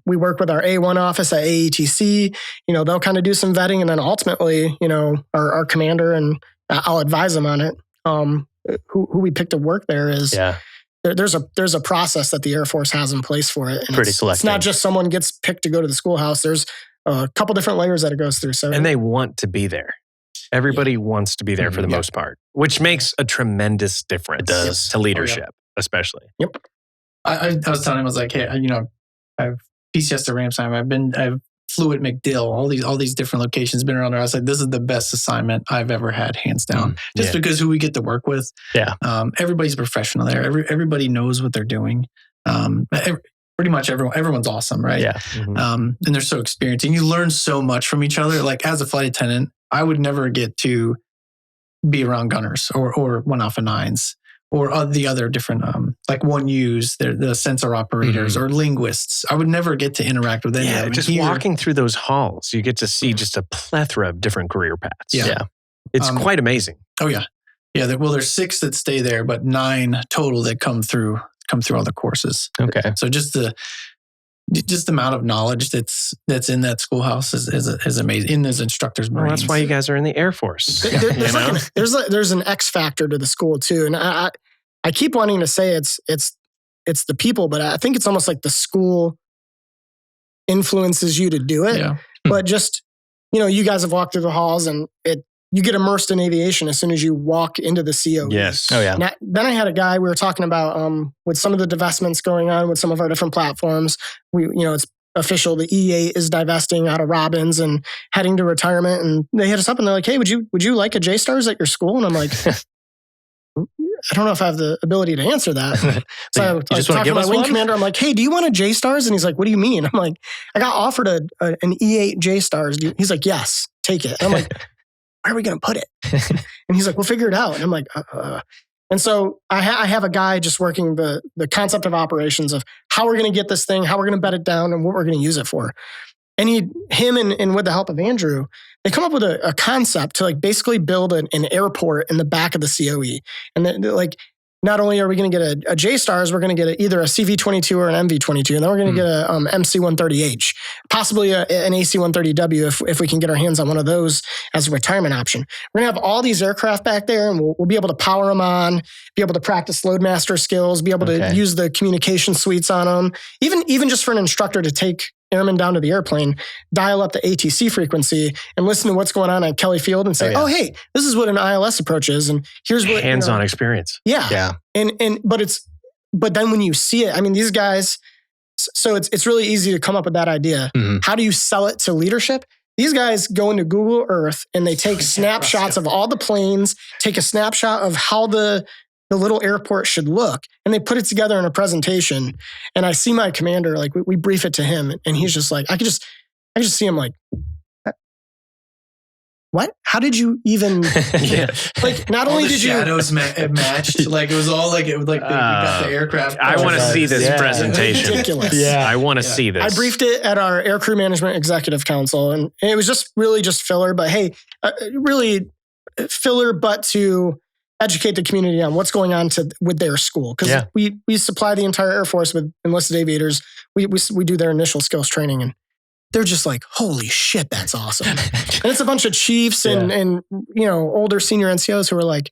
We work with our A1 office at AETC. They'll kind of do some vetting, and then ultimately, our commander, and I'll advise them on it. Who we pick to work there is. Yeah. There's a process that the Air Force has in place for it. And pretty selective. It's not just someone gets picked to go to the schoolhouse. There's a couple different layers that it goes through. So, and they want to be there. Everybody wants to be there for the most part, which makes a tremendous difference to leadership, especially. Yep. I was telling him, I was like, hey, I've PCS to Ramstein. I've flew at MacDill, all these different locations, been around there. I was like, this is the best assignment I've ever had, hands down. Just because who we get to work with. Yeah. Everybody's a professional there. Everybody knows what they're doing. Pretty much everyone's awesome, right? Yeah. And they're so experienced. And you learn so much from each other. Like as a flight attendant, I would never get to be around gunners or 1 Alpha 9s. Or the other different, like 1Us, the sensor operators or linguists. I would never get to interact with any of them. Just walking through those halls, you get to see just a plethora of different career paths. Yeah. It's quite amazing. Oh, yeah. Yeah, there's 6 that stay there, but 9 total that come through all the courses. Okay. So just the amount of knowledge that's in that schoolhouse is amazing. In those instructors' brains. Well, that's why you guys are in the Air Force. There's an X factor to the school too, and I keep wanting to say it's the people, but I think it's almost like the school influences you to do it. Yeah. But just you guys have walked through the halls, and you get immersed in aviation as soon as you walk into the COE. Yes. Oh yeah. Then I had a guy we were talking about with some of the divestments going on with some of our different platforms. It's official. The E8 is divesting out of Robbins and heading to retirement. And they hit us up and they're like, "Hey, would you like a J-Stars at your school?" And I'm like, I don't know if I have the ability to answer that. So I was talking to my wing commander. I'm like, "Hey, do you want a J-Stars?" And he's like, "What do you mean?" I'm like, "I got offered an E8 J-Stars." He's like, "Yes, take it." And I'm like, "Where are we going to put it?" And he's like, "We'll figure it out." And I'm like, And so I have a guy just working the concept of operations of how we're going to get this thing, how we're going to bed it down, and what we're going to use it for. And him and with the help of Andrew, they come up with a concept to like basically build an airport in the back of the COE. And they're like, not only are we going to get a J-Stars, we're going to get either a CV-22 or an MV-22, and then we're going to get a MC-130H, possibly an AC-130W if we can get our hands on one of those as a retirement option. We're going to have all these aircraft back there, and we'll be able to power them on, be able to practice loadmaster skills, be able to use the communication suites on them, even just for an instructor to take airmen down to the airplane, dial up the ATC frequency, and listen to what's going on Kelly Field and say, "Oh, hey, this is what an ILS approach is, and here's what hands-on experience." Yeah. But then when you see it, I mean, these guys. So it's really easy to come up with that idea. Mm-hmm. How do you sell it to leadership? These guys go into Google Earth and they take snapshots of all the planes, take a snapshot of how the little airport should look, and they put it together in a presentation. And I see my commander, like we brief it to him, and he's just like, I could just see him like, "What? How did you even like? Not only did shadows matched, like it was all like it was like we got the aircraft." I want to see this presentation. Ridiculous. Yeah, I want to see this. I briefed it at our Aircrew Management Executive Council, and it was just filler. But hey, really filler, but to educate the community on what's going on with their school, because we supply the entire Air Force with enlisted aviators. We do their initial skills training, and they're just like, "Holy shit, that's awesome!" And it's a bunch of chiefs and older senior NCOs who are like,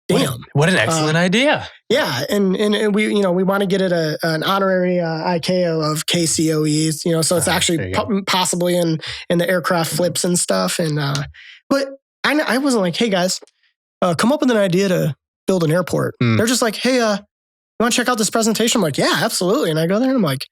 "Damn, what an excellent idea!" Yeah, and we we want to get it an honorary ICAO of KCOEs, so it's actually possibly in the aircraft flips and stuff. And but I wasn't like, "Hey guys, come up with an idea to build an airport." They're just like, "Hey, you want to check out this presentation?" I'm like, "Yeah, absolutely." And I go there and I'm like,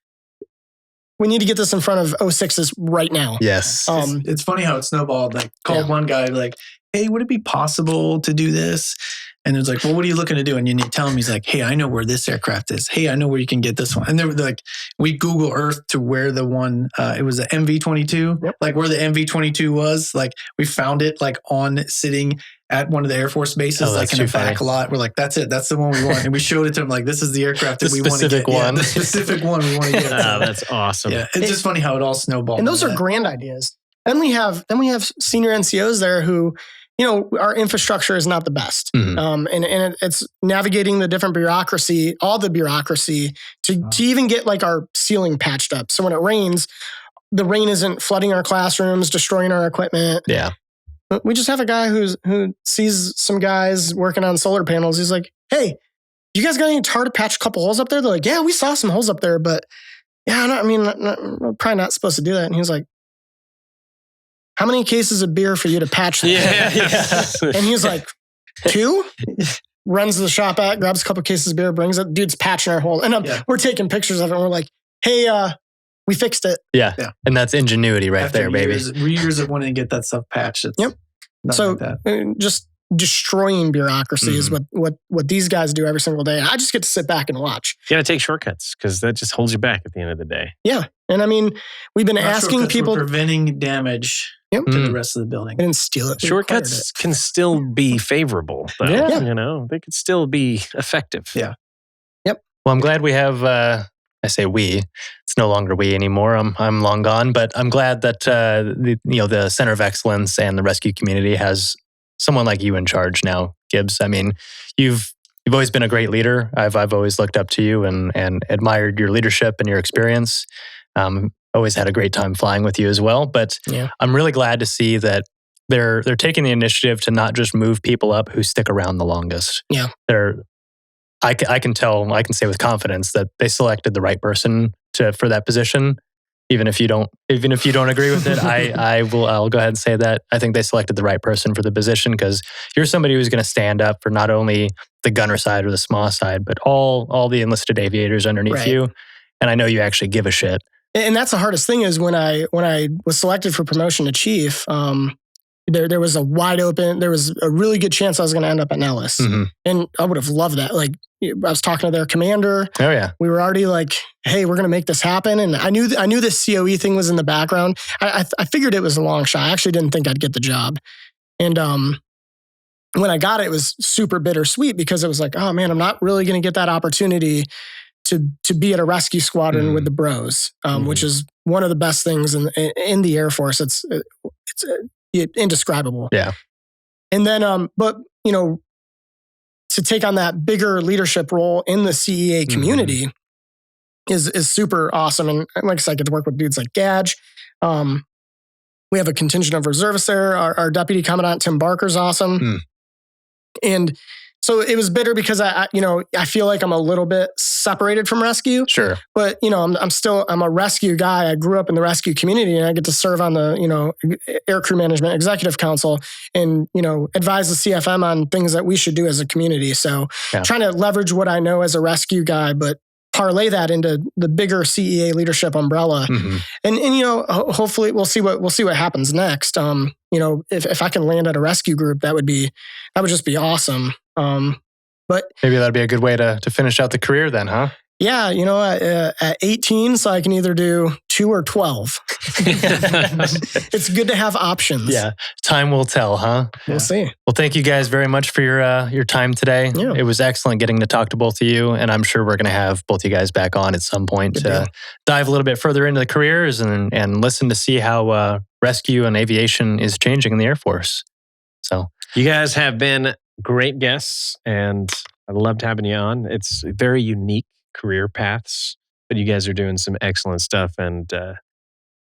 "We need to get this in front of 06s right now." Yes. It's funny how it snowballed. Like, called one guy like, "Hey, would it be possible to do this?" And it was like, "Well, what are you looking to do?" And you need to tell him. He's like, "Hey, I know where this aircraft is. Hey, I know where you can get this one." And they were like, we Google Earth to where the one, it was the MV-22, like where the MV-22 was. Like we found it like sitting at one of the Air Force bases, like in a back lot. We're like, "That's it. That's the one we want." And we showed it to him like, "This is the aircraft that we want to get." One. Yeah, the specific one we want to get. Oh, that's awesome. Yeah, it's just funny how it all snowballed. And those are grand ideas. Then we have senior NCOs there who, our infrastructure is not the best. Mm-hmm. And it's navigating the different bureaucracy, all the bureaucracy to even get like our ceiling patched up. So when it rains, the rain isn't flooding our classrooms, destroying our equipment. Yeah. We just have a guy who sees some guys working on solar panels. He's like, "Hey, you guys got any tar to patch a couple holes up there?" They're like, "Yeah, we saw some holes up there, but we're probably not supposed to do that." And he was like, how many cases of beer for you to patch that? Yeah. And he's like, 2? Runs to the shop at, grabs a couple cases of beer, brings it. Dude's patching our hole. And we're taking pictures of it. And we're like, hey, we fixed it. Yeah. And that's ingenuity right After there, baby. Years of wanting to get that stuff patched. So just destroying bureaucracy is what these guys do every single day. I just get to sit back and watch. You got to take shortcuts because that just holds you back at the end of the day. Yeah. And I mean, we've been asking people... preventing damage to the rest of the building. They didn't steal it. Shortcuts can still be favorable, though. Yeah. You know, they could still be effective. Yeah. Yep. Well, I'm glad we have... I say we. It's no longer we anymore. I'm long gone, but I'm glad that the Center of Excellence and the rescue community has someone like you in charge now, Gibbs. I mean, you've always been a great leader. I've always looked up to you and admired your leadership and your experience. Always had a great time flying with you as well. But I'm really glad to see that they're taking the initiative to not just move people up who stick around the longest. Yeah, I can say with confidence that they selected the right person for that position. Even if you don't agree with it, I'll go ahead and say that I think they selected the right person for the position because you're somebody who's going to stand up for not only the gunner side or the SMAW side, but all the enlisted aviators underneath you. And I know you actually give a shit. And that's the hardest thing is when I was selected for promotion to chief, there was a really good chance I was going to end up at Nellis. Mm-hmm. And I would have loved that. Like, I was talking to their commander. Oh yeah. We were already like, hey, we're going to make this happen. And I knew this COE thing was in the background. I figured it was a long shot. I actually didn't think I'd get the job. And when I got it, it was super bittersweet because it was like, oh man, I'm not really going to get that opportunity to be at a rescue squadron with the bros, which is one of the best things in the Air Force. It's indescribable. Yeah. And then, but to take on that bigger leadership role in the CEA community is super awesome. And like I said, I get to work with dudes like Gaj. We have a contingent of reservists there. Our deputy commandant, Tim Barker's awesome. And so it was bitter because I feel like I'm a little bit separated from rescue. Sure. But, I'm a rescue guy. I grew up in the rescue community and I get to serve on the, Air Crew Management Executive Council and, advise the CFM on things that we should do as a community. So trying to leverage what I know as a rescue guy, but parlay that into the bigger CEA leadership umbrella. Mm-hmm. And hopefully we'll see what happens next. If I can land at a rescue group, that would just be awesome. But maybe that'd be a good way to finish out the career then, huh? Yeah, at 18, so I can either do 2 or 12. It's good to have options. Yeah, time will tell, huh? We'll see. Well, thank you guys very much for your time today. Yeah. It was excellent getting to talk to both of you, and I'm sure we're going to have both you guys back on at some point to dive a little bit further into the careers and listen to see how rescue and aviation is changing in the Air Force. So you guys have been great guests, and I loved having you on. It's very unique career paths, but you guys are doing some excellent stuff and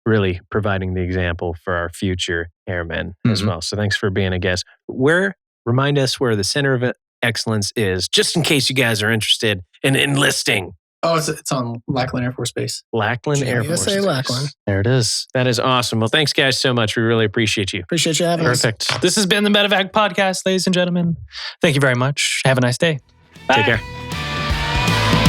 really providing the example for our future airmen as well. So thanks for being a guest. Remind us where the Center of Excellence is, just in case you guys are interested in enlisting. Oh, it's on Lackland Air Force Base. Lackland Air Force Base. Lackland. There it is. That is awesome. Well, thanks guys so much. We really appreciate you. Appreciate you having us. Perfect. This has been the Medevac Podcast, ladies and gentlemen. Thank you very much. Have a nice day. Bye. Take care.